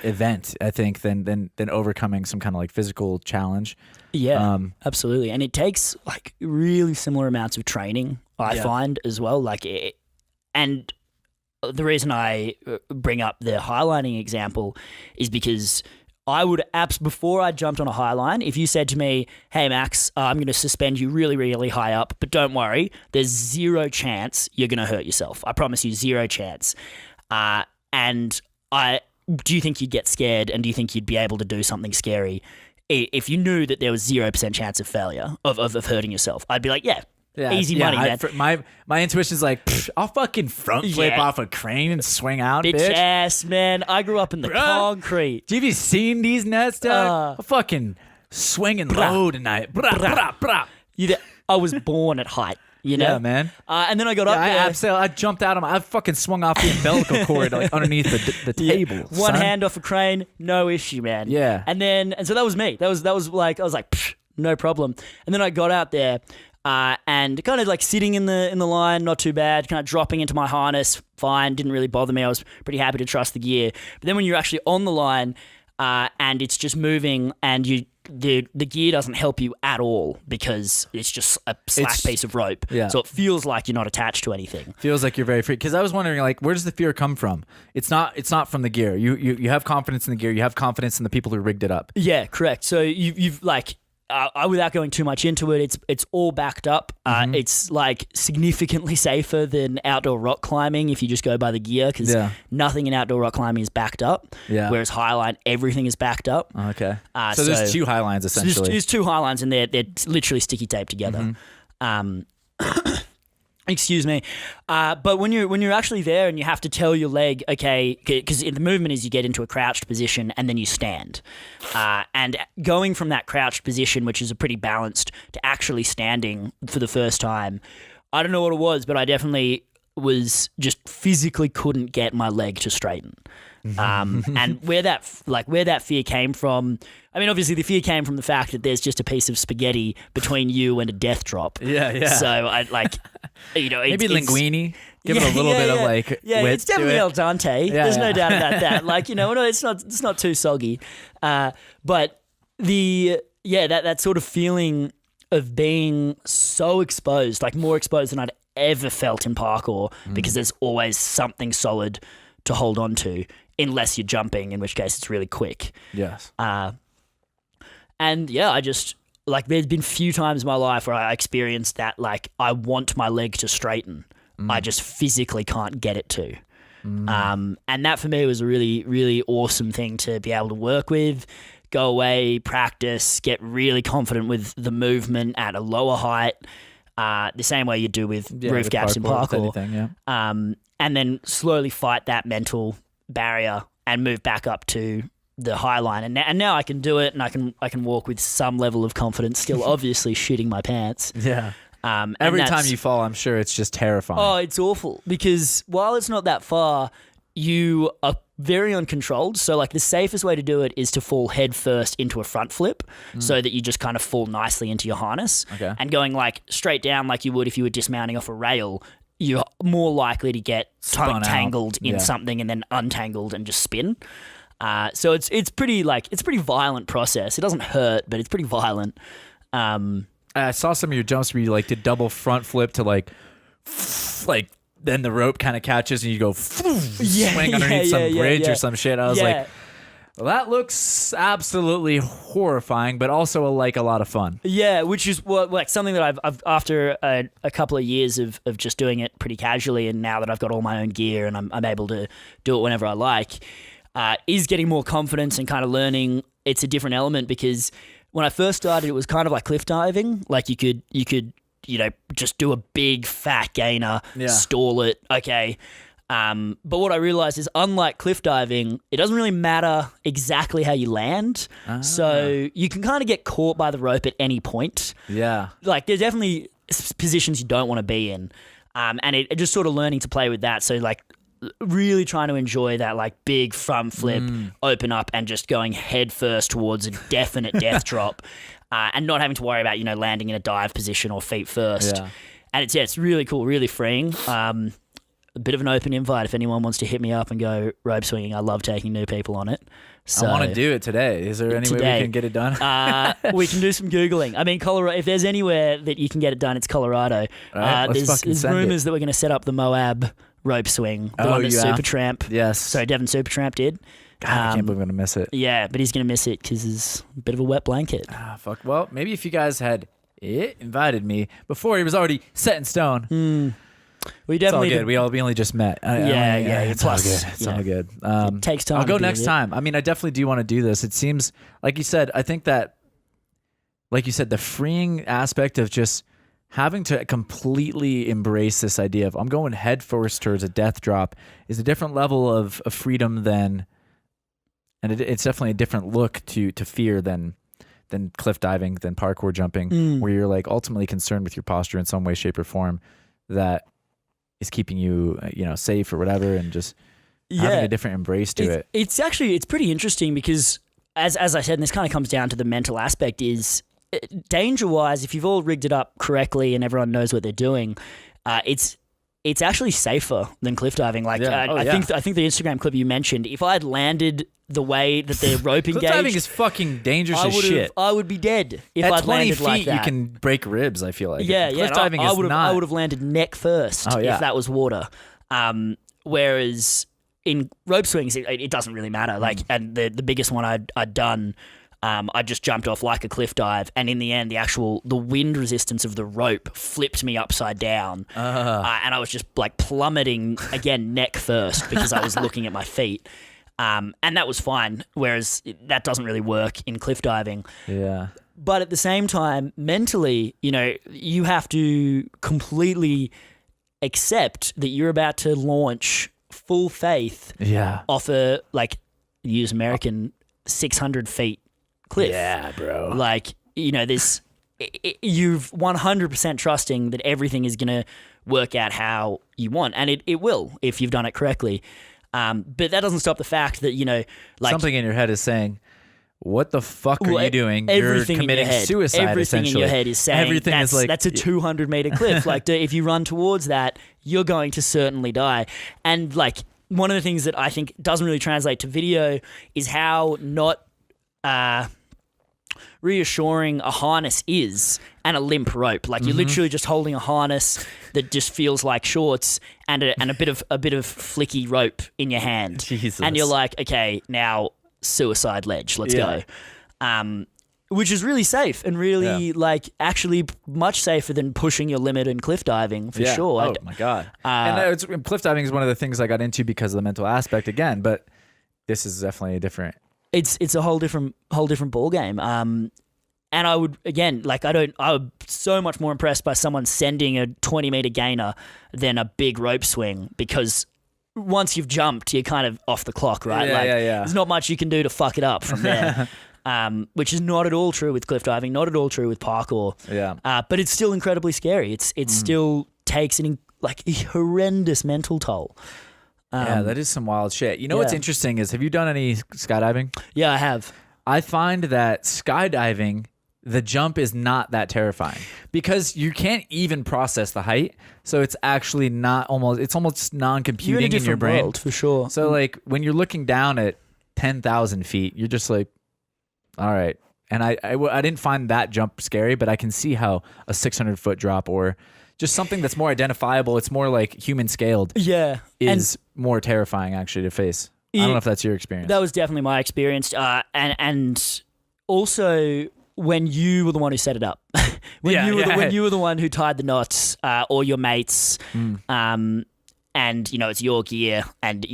event, I think, than overcoming some kind of like physical challenge. Yeah, absolutely. And it takes like really similar amounts of training, I find as well. Like and the reason I bring up the highlining example is because I would before I jumped on a high line, if you said to me, hey Max, I'm going to suspend you really, really high up, but don't worry, there's zero chance you're going to hurt yourself. I promise you, zero chance. And do you think you'd get scared, and do you think you'd be able to do something scary if you knew that there was 0% chance of failure of hurting yourself? I'd be like, yeah. Easy money, man. My intuition's like, I'll fucking front flip off a crane and swing out, bitch. Ass, man. I grew up in the concrete. Have you seen these nuts, dog? I'll fucking swinging low tonight. I was born at height, you know? Yeah, man. And then I got up there. I jumped out of I fucking swung off the umbilical cord like underneath the table. One hand off a crane, no issue, man. Yeah. And so that was me. That was like, I was like, no problem. And then I got out there. And kind of like sitting in the line, not too bad, kind of dropping into my harness, fine, didn't really bother me. I was pretty happy to trust the gear. But then when you're actually on the line and it's just moving and the gear doesn't help you at all because it's just a slack piece of rope. Yeah. So it feels like you're not attached to anything. Feels like you're very free. Because I was wondering, like, where does the fear come from? It's not from the gear. You have confidence in the gear. You have confidence in the people who rigged it up. Yeah, correct. So you've like... without going too much into it, it's all backed up. It's like significantly safer than outdoor rock climbing if you just go by the gear, because nothing in outdoor rock climbing is backed up. Yeah. Whereas highline, everything is backed up. Okay. So there's two highlines essentially. So there's two highlines and they're literally sticky taped together. Excuse me. But when you're actually there and you have to tell your leg, okay, because the movement is you get into a crouched position and then you stand. And going from that crouched position, which is a pretty balanced, to actually standing for the first time, I don't know what it was, but I definitely was just physically couldn't get my leg to straighten. And where that fear came from, I mean, obviously the fear came from the fact that there's just a piece of spaghetti between you and a death drop. Yeah. So I like, maybe linguine. Give it a little bit of like wit it's definitely to it. al dente. There's no doubt about that. Like, it's not too soggy. But that sort of feeling of being so exposed, like more exposed than I'd ever felt in parkour, because there's always something solid to hold on to, unless you're jumping, in which case it's really quick. Yes. And I just, like, there's been few times in my life where I experienced that, like, I want my leg to straighten. I just physically can't get it to. And that for me was a really, really awesome thing to be able to work with, go away, practice, get really confident with the movement at a lower height, the same way you do with roof gaps in parkour. Anything, and then slowly fight that mental barrier and move back up to the high line. And now I can do it, and I can walk with some level of confidence, still obviously shitting my pants. Yeah. And Every that's- time you fall, I'm sure it's just terrifying. Oh, it's awful because while it's not that far, you are very uncontrolled. So like the safest way to do it is to fall head first into a front flip so that you just kind of fall nicely into your harness. Okay. And going like straight down like you would if you were dismounting off a rail, you're more likely to get Spun out. tangled in Yeah. something and then untangled and just spin. So it's pretty violent process. It doesn't hurt, but it's pretty violent. I saw some of your jumps where you like did double front flip to like then the rope kind of catches and you go swing underneath some bridge or some shit. I was like, well, that looks absolutely horrifying, but also like a lot of fun. Yeah, which is like something that I've after a couple of years of just doing it pretty casually, and now that I've got all my own gear and I'm able to do it whenever I like, is getting more confidence and kind of learning it's a different element because when I first started, it was kind of like cliff diving. Like you could just do a big fat gainer, stall it, okay. But what I realized is unlike cliff diving, it doesn't really matter exactly how you land. So you can kind of get caught by the rope at any point. Yeah. Like there's definitely positions you don't want to be in. And it just sort of learning to play with that. So like really trying to enjoy that like big front flip, open up and just going head first towards a definite death drop. And not having to worry about, landing in a dive position or feet first. Yeah. And it's really cool, really freeing. A bit of an open invite if anyone wants to hit me up and go rope swinging. I love taking new people on it. So, I want to do it today. Is there any way we can get it done? we can do some Googling. I mean, Colorado, if there's anywhere that you can get it done, it's Colorado. All right, there's rumors that we're going to set up the Moab rope swing, the one that Supertramp. Yes. Sorry, Devin Supertramp did. God, I can't believe I'm going to miss it. Yeah, but he's going to miss it because it's a bit of a wet blanket. Fuck. Well, maybe if you guys had invited me before he was already set in stone. We It's definitely all good. We only just met. It's Plus, all good. It's all good. it takes time. I'll go to do next it. time. I mean, I definitely do want to do this. It seems, like you said, I think that, like you said, the freeing aspect of just having to completely embrace this idea of I'm going head first towards a death drop is a different level of freedom than, and it's definitely a different look to fear than cliff diving, than parkour jumping, where you're like ultimately concerned with your posture in some way, shape, or form that is keeping you, safe or whatever, and just having a different embrace to it. It's pretty interesting because as I said, and this kind of comes down to the mental aspect is danger-wise, if you've all rigged it up correctly and everyone knows what they're doing, it's actually safer than cliff diving. Like I think the Instagram clip you mentioned, if I had landed the way that the rope engaged, Cliff diving is fucking dangerous as shit. I would be dead if At I'd 20 landed feet, like that. you can break ribs. I feel like Cliff diving is not. I would have landed neck first if that was water. Whereas in rope swings, it doesn't really matter. Like, and the biggest one I'd done. I just jumped off like a cliff dive, and in the end, the wind resistance of the rope flipped me upside down, and I was just like plummeting again, neck first, because I was looking at my feet, and that was fine. Whereas that doesn't really work in cliff diving. Yeah. But at the same time, mentally, you have to completely accept that you're about to launch full faith off a use American 600 feet. Cliff. Yeah, bro. Like, this, you've 100% trusting that everything is going to work out how you want. And it will if you've done it correctly. But that doesn't stop the fact that, something in your head is saying, what the fuck are you doing? Everything You're committing in your head, suicide, everything essentially. in your head is saying everything is like, that's a 200-meter cliff. Like, if you run towards that, you're going to certainly die. And, one of the things that I think doesn't really translate to video is how not reassuring a harness is and a limp rope. Like you're literally just holding a harness that just feels like shorts and a bit of flicky rope in your hand. Jesus. And you're like, okay, now suicide ledge, let's go. Which is really safe and really actually much safer than pushing your limit in cliff diving for sure. Oh my God. And cliff diving is one of the things I got into because of the mental aspect again, but this is definitely a different. It's a whole different ball game. And I would I'm so much more impressed by someone sending a 20-meter gainer than a big rope swing, because once you've jumped, you're kind of off the clock, right? Yeah. There's not much you can do to fuck it up from there. which is not at all true with cliff diving, not at all true with parkour. Yeah. But it's still incredibly scary. It still takes a horrendous mental toll. Yeah, that is some wild shit. You know what's interesting is, have you done any skydiving? Yeah, I have. I find that skydiving, the jump is not that terrifying because you can't even process the height. So it's actually it's almost non-computing You're in a in your different brain. world, for sure. So like when you're looking down at 10,000 feet, you're just like, all right. And I didn't find that jump scary, but I can see how a 600-foot drop or just something that's more identifiable, it's more like human scaled, is more terrifying actually to face. I don't know if that's your experience. That was definitely my experience. And also when you were the one who set it up, when you were the one who tied the knots, or your mates, and it's your gear, and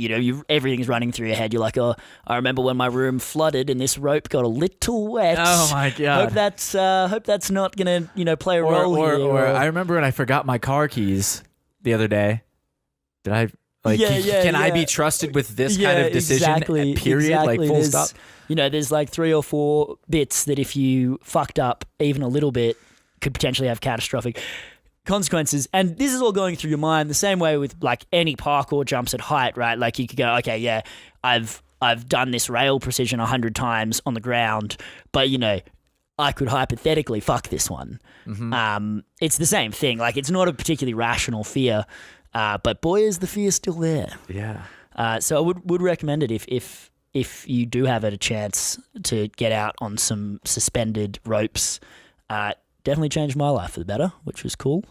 everything's running through your head. You're like, oh, I remember when my room flooded and this rope got a little wet. Oh my god! Hope that's not gonna play a role here. Or I remember when I forgot my car keys the other day. Did I? Can I be trusted with this kind of decision? Exactly, period. Exactly. Like full stop. There's like 3 or 4 bits that if you fucked up even a little bit could potentially have catastrophic consequences. And this is all going through your mind the same way with like any parkour jumps at height, right? Like you could go, okay, yeah, I've done this rail precision 100 times on the ground, but I could hypothetically fuck this one. Mm-hmm. It's the same thing. Like it's not a particularly rational fear, but boy, is the fear still there. Yeah. So I would recommend it if you do have a chance to get out on some suspended ropes. Definitely changed my life for the better, which was cool.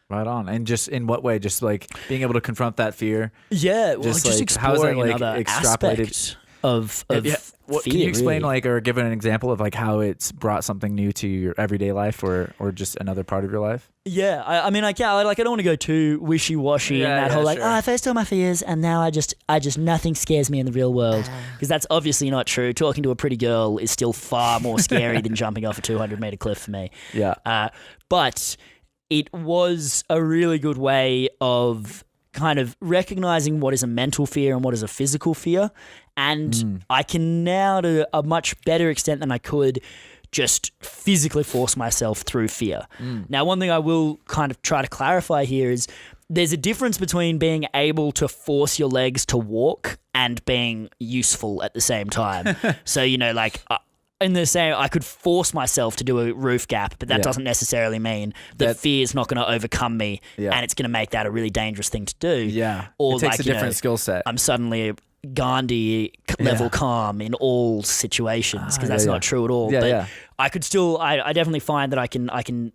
Right on. And just in what way? Just like being able to confront that fear? Yeah, well, just exploring another aspect of fear. Can you explain or give an example of like how it's brought something new to your everyday life or just another part of your life? Yeah, I mean, I don't want to go too wishy-washy and whole like, I faced all my fears and now I just nothing scares me in the real world, because that's obviously not true. Talking to a pretty girl is still far more scary than jumping off a 200-meter cliff for me. Yeah. But it was a really good way of kind of recognizing what is a mental fear and what is a physical fear. And I can now, to a much better extent than I could, just physically force myself through fear. Now, one thing I will kind of try to clarify here is there's a difference between being able to force your legs to walk and being useful at the same time. So, in the same, I could force myself to do a roof gap, but that doesn't necessarily mean that fear is not going to overcome me, and it's going to make that a really dangerous thing to do. Yeah, or it takes a different skill set. I'm suddenly Gandhi level calm in all situations, because that's not true at all. But I could still, I definitely find that I can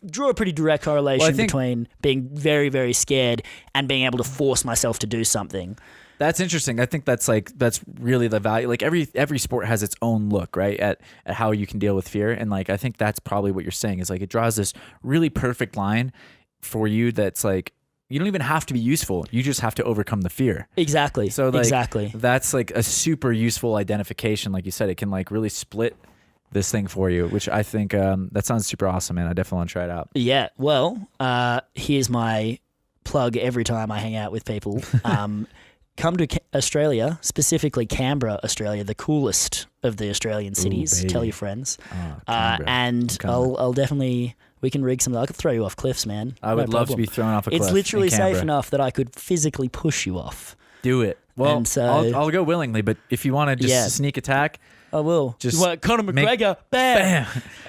draw a pretty direct correlation between being very, very scared and being able to force myself to do something. That's interesting. I think that's really the value. Like every sport has its own look, right? At how you can deal with fear. And like I think that's probably what you're saying is like it draws this really perfect line for you that's like you don't even have to be useful. You just have to overcome the fear. Exactly. So like that's like a super useful identification. Like you said, it can like really split this thing for you, which I think that sounds super awesome, man. I definitely want to try it out. Yeah. Well, here's my plug every time I hang out with people. Come to Australia, specifically Canberra, Australia, the coolest of the Australian cities. Tell your friends. And I'll definitely, we can rig something. I could throw you off cliffs, man. I would love to be thrown off a cliff. It's literally safe enough that I could physically push you off. Do it. Well, I'll go willingly, but if you want to just sneak attack, I will. Just Conor McGregor, bam,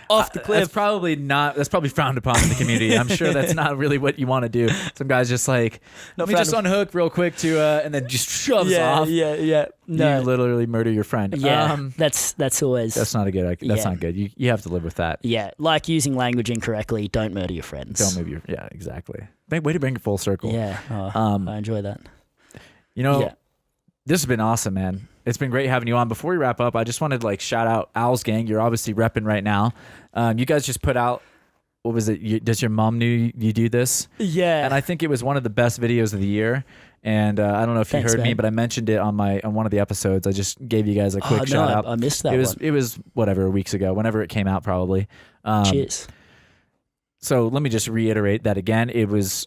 off the cliff. That's probably frowned upon in the community. I'm sure that's not really what you want to do. Some guys just like, let me just unhook real quick and then just shoves off. Yeah. No. You literally murder your friend. Yeah, that's always. That's not a good. That's not good. You have to live with that. Yeah, like using language incorrectly. Don't murder your friends. Don't murder your. Yeah, exactly. Way to bring it full circle. Yeah, I enjoy that. This has been awesome, man. It's been great having you on. Before we wrap up, I just wanted to shout out Owl's Gang. You're obviously repping right now. You guys just put out, what was it? Does your mom knew you do this? Yeah. And I think it was one of the best videos of the year. And I don't know if you heard me, but I mentioned it on one of the episodes. I just gave you guys a quick shout out. I missed that. It was whatever, weeks ago, whenever it came out, probably. Cheers. So let me just reiterate that again. It was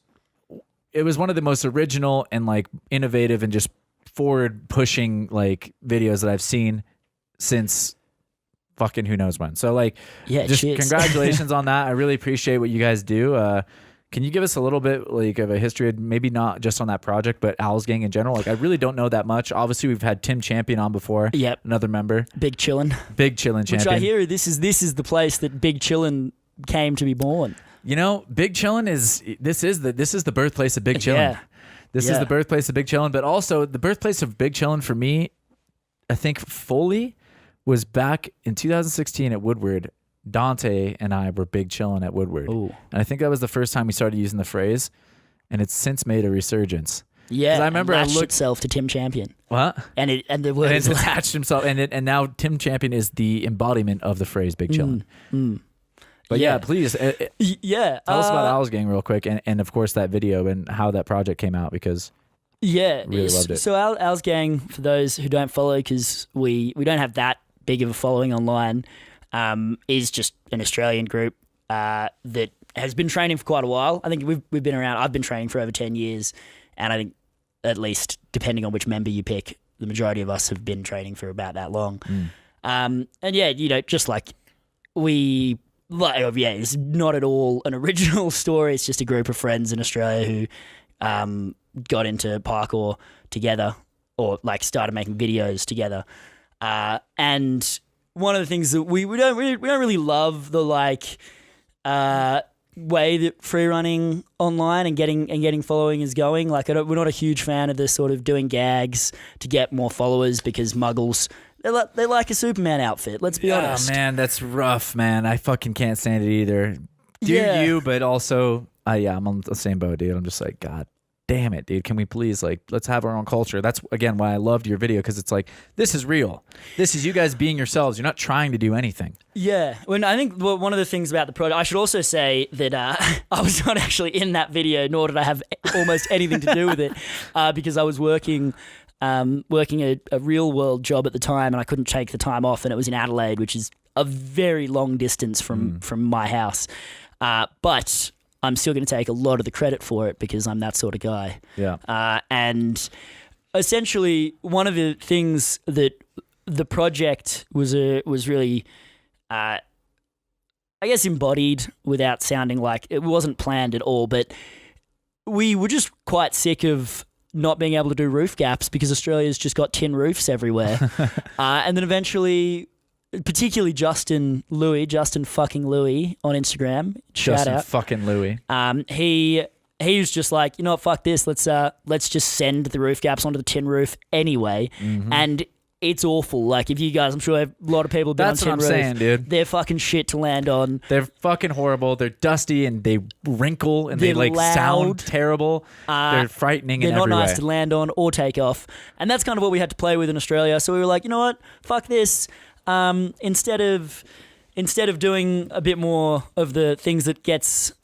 one of the most original and innovative and just forward pushing videos that I've seen since fucking who knows when. So like, Yeah, just cheers. congratulations on that. I really appreciate what you guys do. Can you give us a little bit like of a history, maybe not just on that project, but Owls Gang in general? Like I really don't know that much. Obviously, we've had Tim Champion on before. Yep. Another member. Big Chillin'. Big Chillin' Champion. Which I hear this is the place that Big Chillin' came to be born. You know, Big Chillin' this is the birthplace of Big Chillin'. Yeah. This is the birthplace of Big Chillin', but also the birthplace of Big Chillin' for me, I think fully was back in 2016 at Woodward. Dante and I were Big Chillin' at Woodward. Ooh. And I think that was the first time we started using the phrase, and it's since made a resurgence. Yeah, I remember and latched itself to Tim Champion. What? And the word And is it's attached himself, and now Tim Champion is the embodiment of the phrase Big Chillin'. But yeah, please yeah. tell us about Owls Gang real quick, and of course that video and how that project came out, because really loved it. So Owls Gang, for those who don't follow, because we don't have that big of a following online, is just an Australian group that has been training for quite a while. I think we've been around. I've been training for over 10 years, and I think at least, depending on which member you pick, the majority of us have been training for about that long. And yeah, you know, just like it's not at all an original story. It's just a group of friends in Australia who got into parkour together, or like started making videos together. And one of the things that we don't really love the like way that free running online and getting following is going. Like we're not a huge fan of this sort of doing gags to get more followers, because muggles, they like a Superman outfit. Let's be honest. Man, that's rough, man. I fucking can't stand it either. Yeah. But also, I'm on the same boat, dude. I'm just like, God damn it, dude. Can we please, like, let's have our own culture? That's, again, why I loved your video, because it's like, this is real. This is you guys being yourselves. You're not trying to do anything. Yeah. When I think one of the things about the project, I should also say that I was not actually in that video, nor did I have almost anything to do with it, because I was working a real world job at the time, and I couldn't take the time off, and it was in Adelaide, which is a very long distance from my house. But I'm still going to take a lot of the credit for it, because I'm that sort of guy. Yeah. And essentially, one of the things that the project was really, I guess, embodied, without sounding like it wasn't planned at all, but we were just quite sick of not being able to do roof gaps, because Australia's just got tin roofs everywhere. And then eventually, particularly Justin fucking Louis on Instagram, shout Justin out. fucking Louis. He was just like, you know what, fuck this. Let's just send the roof gaps onto the tin roof anyway. And it's awful. Like, if you guys, I'm sure a lot of people have been That's on tin what I'm roof. saying, dude. They're fucking shit to land on. They're fucking horrible. They're dusty, and they wrinkle, and they They're like loud. sound terrible. They're frightening in They're not every nice way. to land on or take off. And that's kind of what we had to play with in Australia. So we were like, you know what, fuck this. Instead of doing a bit more of the things that gets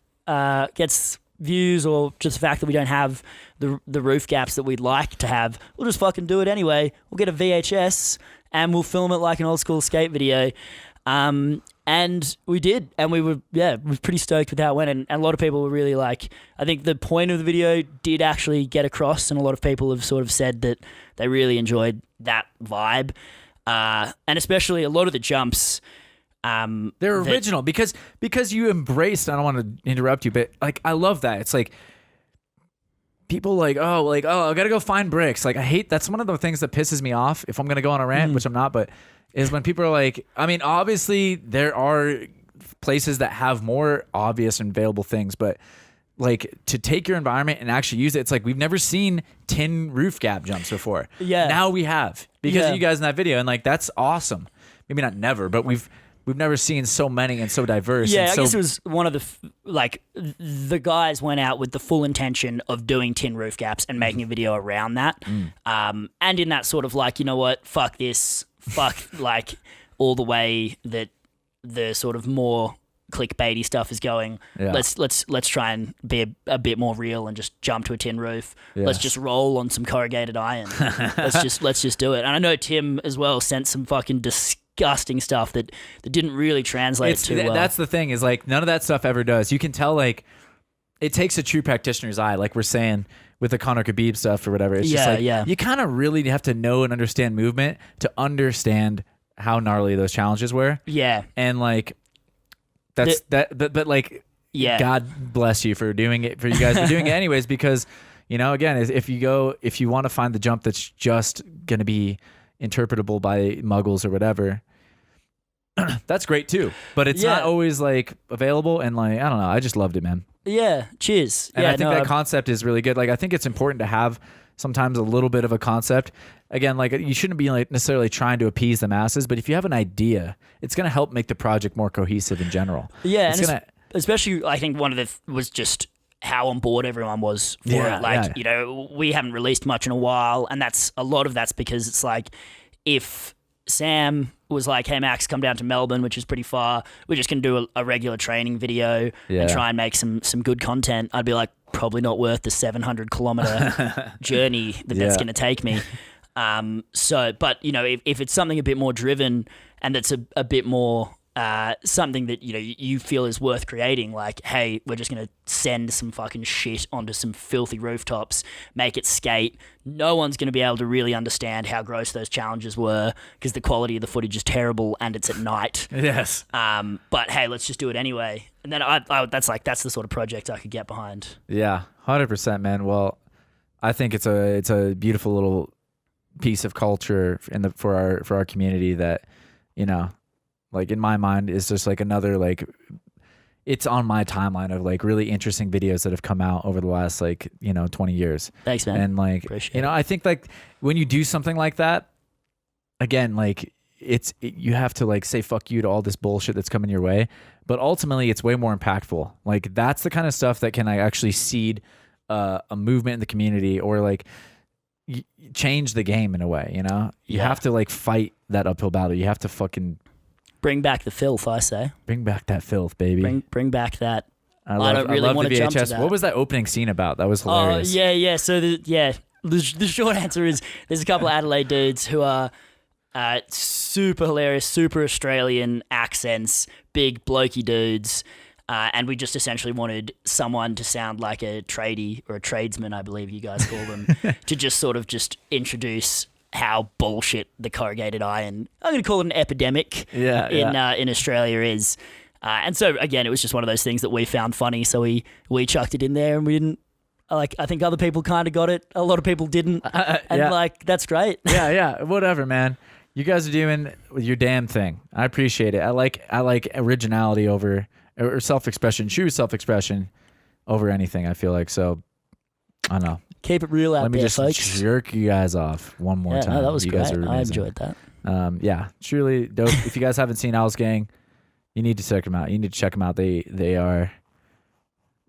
views, or just the fact that we don't have the roof gaps that we'd like to have, we'll just fucking do it anyway. We'll get a VHS and we'll film it like an old school skate video. And we did, and we were pretty stoked with how it went, and a lot of people were really like, I think the point of the video did actually get across, and a lot of people have sort of said that they really enjoyed that vibe. And especially a lot of the jumps, they're original because you embraced. I don't want to interrupt you, but like, I love that. It's like people I gotta go find bricks. Like, I hate, that's one of the things that pisses me off, if I'm gonna go on a rant, which I'm not, but is when people are like, I mean, obviously there are places that have more obvious and available things, but like, to take your environment and actually use it, it's like, we've never seen tin roof gap jumps before. Yeah. Now we have, because of you guys in that video, and like, that's awesome. Maybe not never, but we've never seen so many and so diverse. Yeah, and I so, guess it was one of the guys went out with the full intention of doing tin roof gaps and making a video around that. And in that sort of like, you know what, fuck this, fuck like all the way that the sort of more clickbaity stuff is going. Yeah. Let's try and be a bit more real and just jump to a tin roof. Yeah. Let's just roll on some corrugated iron. let's just do it. And I know Tim as well sent some fucking disgusting stuff that didn't really translate too well. That's the thing, is like, none of that stuff ever does. You can tell, like, it takes a true practitioner's eye, like we're saying with the Conor Khabib stuff or whatever. It's just like, you kind of really have to know and understand movement to understand how gnarly those challenges were. Yeah. And like but like Yeah. God bless you for doing it, for you guys for doing it anyways, because again, if you want to find the jump that's just going to be interpretable by muggles or whatever, that's great too, but it's not always like available. And like, I don't know, I just loved it, man. Yeah. Cheers. And I think that concept is really good. Like, I think it's important to have sometimes a little bit of a concept. Again, like, you shouldn't be like necessarily trying to appease the masses, but if you have an idea, it's going to help make the project more cohesive in general. Yeah. And especially, I think one of the was just how on board everyone was for it. Like, we haven't released much in a while, and a lot of that's because it's like, if Sam was like, hey Max, come down to Melbourne, which is pretty far, we're just gonna do a regular training video and try and make some good content, I'd be like, probably not worth the 700-kilometer journey that's gonna take me. But if it's something a bit more driven and that's a bit more something that you feel is worth creating, like, hey, we're just gonna send some fucking shit onto some filthy rooftops, make it skate. No one's gonna be able to really understand how gross those challenges were because the quality of the footage is terrible and it's at night. Yes. But hey, let's just do it anyway. And then that's the sort of project I could get behind. Yeah, 100%, man. Well, I think it's a beautiful little piece of culture for our community that like, in my mind, is just like another, like, it's on my timeline of like really interesting videos that have come out over the last 20 years. Thanks, man. And like, Appreciate I think like when you do something like that, again, like you have to like say fuck you to all this bullshit that's coming your way, but ultimately it's way more impactful. Like, that's the kind of stuff that can actually seed a movement in the community, or like change the game in a way. You have to like fight that uphill battle. You have to fucking bring back the filth, I say. Bring back that filth, baby. Bring back that. I don't really want to jump to that. What was that opening scene about? That was hilarious. Yeah. So the short answer is there's a couple of Adelaide dudes who are super hilarious, super Australian accents, big blokey dudes, and we just essentially wanted someone to sound like a tradie or a tradesman, I believe you guys call them, to just sort of just introduce how bullshit the corrugated iron, I'm going to call it an epidemic, in Australia is. And so, again, it was just one of those things that we found funny, so we chucked it in there, and we didn't, like, I think other people kind of got it. A lot of people didn't. Like, that's great. Yeah, whatever, man. You guys are doing your damn thing. I appreciate it. I like originality over, or self-expression, true self-expression over anything, I feel like. So, I don't know. Keep it real out Let me there, just folks. Jerk you guys off one more time. No, that was you great. Guys are I amazing. enjoyed that. Truly dope. If you guys haven't seen Owl's Gang, you need to check them out. You need to check them out. They are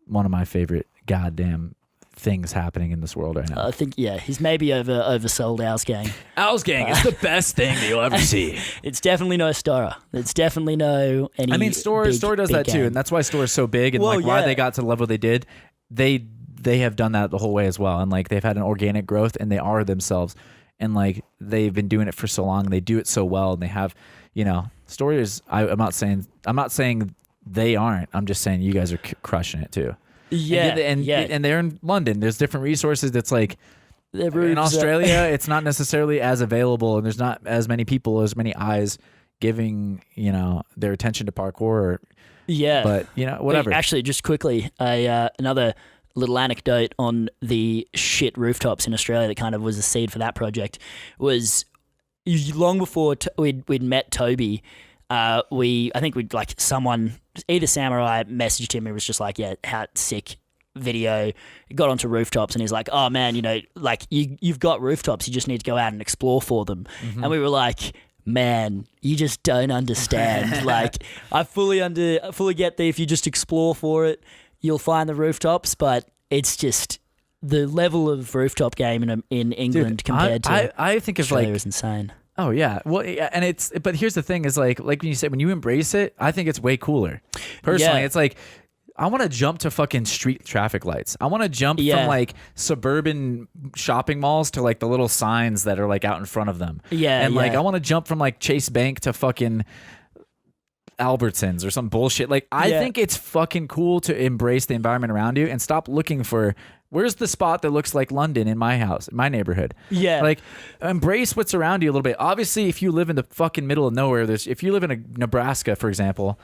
one of my favorite goddamn things happening in this world right now. I think, he's maybe oversold Owl's Gang. Owl's Gang is the best thing that you'll ever see. It's definitely no Stora. It's definitely no any. I mean, Store does that too, and that's why Store is so big, and why they got to the level they did. They have done that the whole way as well, and like they've had an organic growth, and they are themselves, and like they've been doing it for so long, and they do it so well, and they have, Story is. I'm not saying they aren't. I'm just saying you guys are crushing it too. Yeah, and they're in London. There's different resources. That's like in Australia, it's not necessarily as available, and there's not as many people, as many eyes giving their attention to parkour. But whatever. Actually, just quickly, another little anecdote on the shit rooftops in Australia that kind of was a seed for that project was long before we'd met Toby. I think we'd like someone, either Sam or I, messaged him. It was just like, how sick video. It got onto rooftops, and he's like, oh man, like you've got rooftops, you just need to go out and explore for them. Mm-hmm. And we were like, man, you just don't understand. Like, I fully get that if you just explore for it, you'll find the rooftops, but it's just the level of rooftop game in England compared to I think of Australia like is insane. Oh yeah, well, and but here's the thing: is like when you said, when you embrace it, I think it's way cooler. Personally, it's like I want to jump to fucking street traffic lights. I want to jump from like suburban shopping malls to like the little signs that are like out in front of them. Like I want to jump from like Chase Bank to fucking Albertsons or some bullshit. Like I think it's fucking cool to embrace the environment around you and stop looking for Where's the spot that looks like London in my house, in my neighborhood? Yeah. Like, embrace what's around you a little bit. Obviously, if you live in the fucking middle of nowhere, if you live in Nebraska, for example,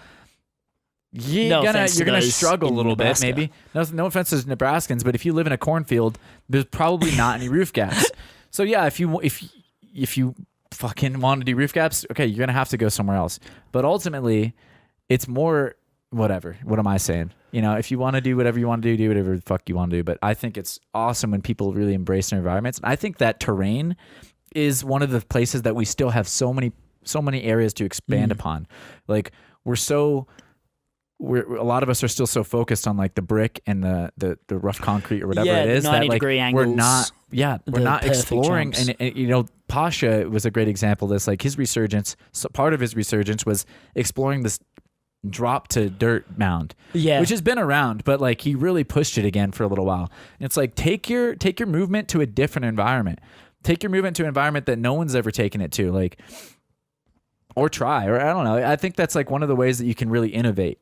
you're gonna struggle a little bit, maybe. No offense to Nebraskans, but if you live in a cornfield, there's probably not any roof gaps. So yeah, if you fucking want to do roof gaps, okay, you're gonna have to go somewhere else. But ultimately, it's more whatever. What am I saying? If you want to do whatever you want to do whatever the fuck you want to do. But I think it's awesome when people really embrace their environments. And I think that terrain is one of the places that we still have so many areas to expand upon. Like a lot of us are still so focused on like the brick and the rough concrete or whatever it is. 90-degree angles. We're not exploring. And Pasha was a great example of this. Like his resurgence, so part of his resurgence was exploring this drop to dirt mound, which has been around, but like he really pushed it again for a little while. And it's like take your movement to a different environment. Take your movement to an environment that no one's ever taken it to, like, or try, or I don't know. I think that's like one of the ways that you can really innovate.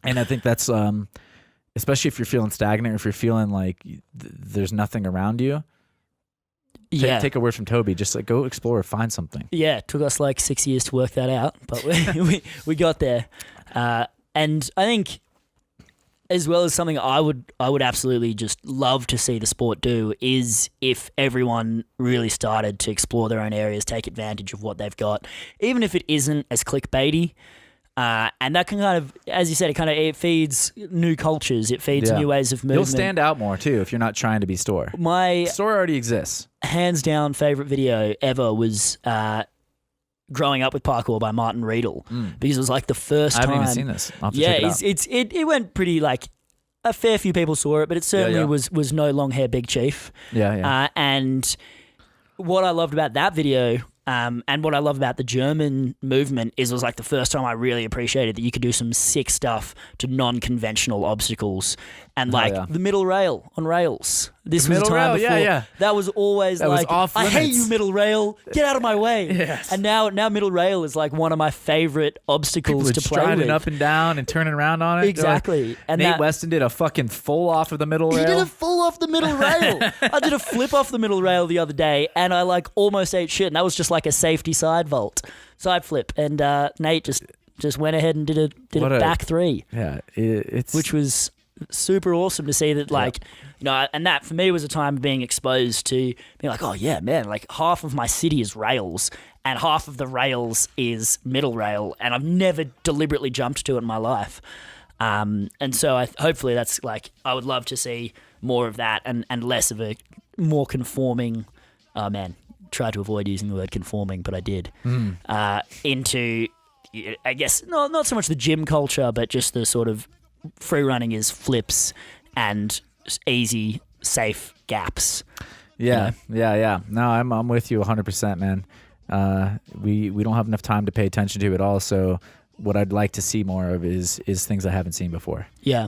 And I think that's especially if you're feeling stagnant or if you're feeling like there's nothing around you. Take a word from Toby. Just like go explore, find something. Yeah, it took us like 6 years to work that out, but we got there. And I think, as well as something I would absolutely just love to see the sport do is if everyone really started to explore their own areas, take advantage of what they've got, even if it isn't as clickbaity. And that can kind of, as you said, it feeds new cultures. It feeds new ways of movement. You'll stand out more too if you're not trying to be store. My store already exists. Hands down favorite video ever was Growing Up with Parkour by Martin Riedel, because it was like the first time. I haven't even seen this. I'll have to check it out. It went pretty, like, a fair few people saw it, but it certainly was no long hair big chief. And what I loved about that video, and what I love about the German movement is it was like the first time I really appreciated that you could do some sick stuff to non-conventional obstacles. And the middle rail on rails. This was a time before. That was always that like, was off limits. I hate you, middle rail. Get out of my way. Yes. And now middle rail is like one of my favorite obstacles to play with. Striding up and down and turning around on it. Exactly. And Nate Weston did a fucking full off of the middle rail. He did a full off the middle rail. I did a flip off the middle rail the other day, and I like almost ate shit. And that was just like a safety side flip. And Nate just went ahead and did a back three. Yeah, which was super awesome to see that, like, and that for me was a time of being exposed to being like, oh yeah, man, like half of my city is rails and half of the rails is middle rail, and I've never deliberately jumped to it in my life. And so hopefully that's like, I would love to see more of that and less of a more conforming, tried to avoid using the word conforming, but I did, into, I guess, not so much the gym culture, but just the sort of free running is flips and easy, safe gaps. Yeah. No, I'm with you 100%, man. We don't have enough time to pay attention to it all. So what I'd like to see more of is things I haven't seen before. Yeah.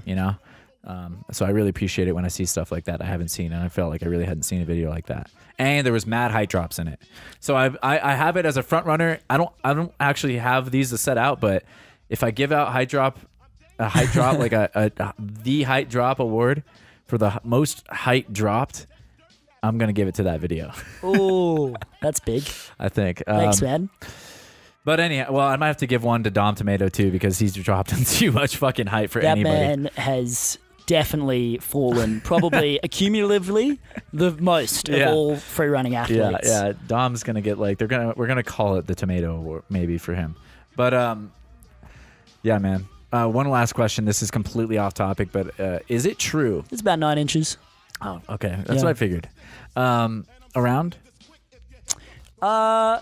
So I really appreciate it when I see stuff like that I haven't seen, and I felt like I really hadn't seen a video like that. And there was mad height drops in it. So I have it as a front runner. I don't actually have these to set out, but if I give out a height drop like the height drop award for the most height dropped, I'm gonna give it to that video. Oh, that's big. I think. Thanks, man. But anyhow, well, I might have to give one to Dom Tomato too, because he's dropped in too much fucking height for anybody. That man has definitely fallen, probably accumulatively, the most of all free running athletes. Yeah. Dom's gonna get like we're gonna call it the Tomato Award maybe for him. But yeah, man. One last question. This is completely off topic, but is it true? It's about 9 inches. Oh, okay. That's what I figured. Around? I'd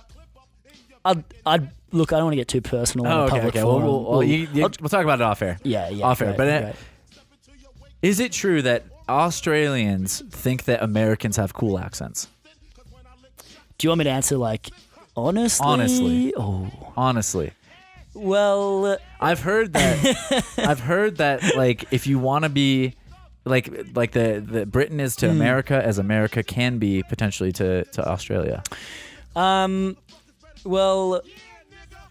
look. I don't want to get too personal in a public forum. We'll talk about it off air. Yeah. Off air. But is it true that Australians think that Americans have cool accents? Do you want me to answer like honestly? Honestly. Oh. Honestly. Well, I've heard that like if you want to be like the Britain is to America as America can be potentially to Australia. Well,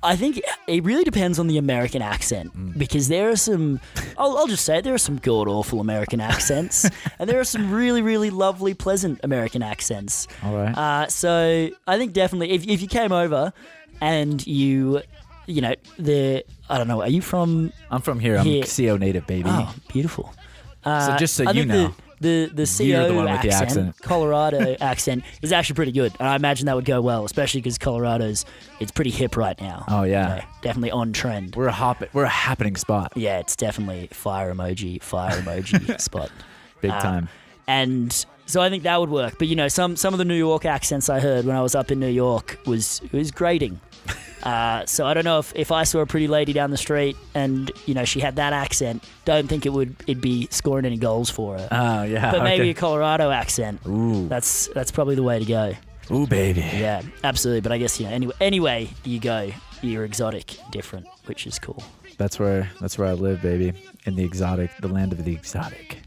I think it really depends on the American accent because there are some, I'll just say it, there are some god-awful American accents and there are some really, really lovely, pleasant American accents. All right. So I think definitely if you came over and you know, I don't know, are you from... I'm from here. I'm a CO native, baby. Oh, beautiful. So just so I you think know. The You're CO the one with the accent, accent. Colorado accent is actually pretty good. And I imagine that would go well, especially because Colorado's, it's pretty hip right now. Oh, yeah. You know, definitely on trend. We're a happening spot. Yeah, it's definitely fire emoji spot. Big time. And so I think that would work. But, you know, some of the New York accents I heard when I was up in New York was grating. So I don't know if I saw a pretty lady down the street and, you know, she had that accent, don't think it'd be scoring any goals for her. Oh, yeah. But maybe a Colorado accent. Ooh. That's probably the way to go. Ooh, baby. Yeah, absolutely. But I guess, you know, anyway you go, you're exotic, different, which is cool. That's where I live, baby. In the land of the exotic.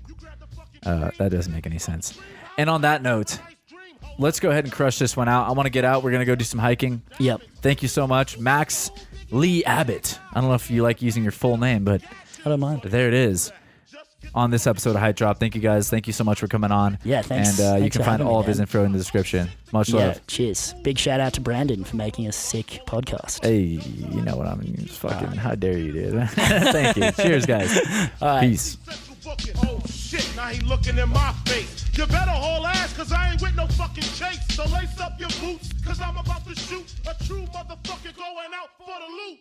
That doesn't make any sense. And on that note, let's go ahead and crush this one out. I want to get out. We're going to go do some hiking. Yep. Thank you so much, Max Lee-Abbott. I don't know if you like using your full name, but I don't mind. there it is. On this episode of Height Drop. Thank you guys. Thank you so much for coming on. Yeah, thanks. And you Thanks can for find having all me, of his man. info in the description. Much Yeah, love. cheers. Big shout out to Brandon for making a sick podcast. Hey, you know what I mean? Fucking, how dare you, dude? Thank you. Cheers, guys. All right. Peace. Oh shit, now he looking in my face. You better haul ass, cause I ain't with no fucking chase. So lace up your boots, cause I'm about to shoot a true motherfucker going out for the loot.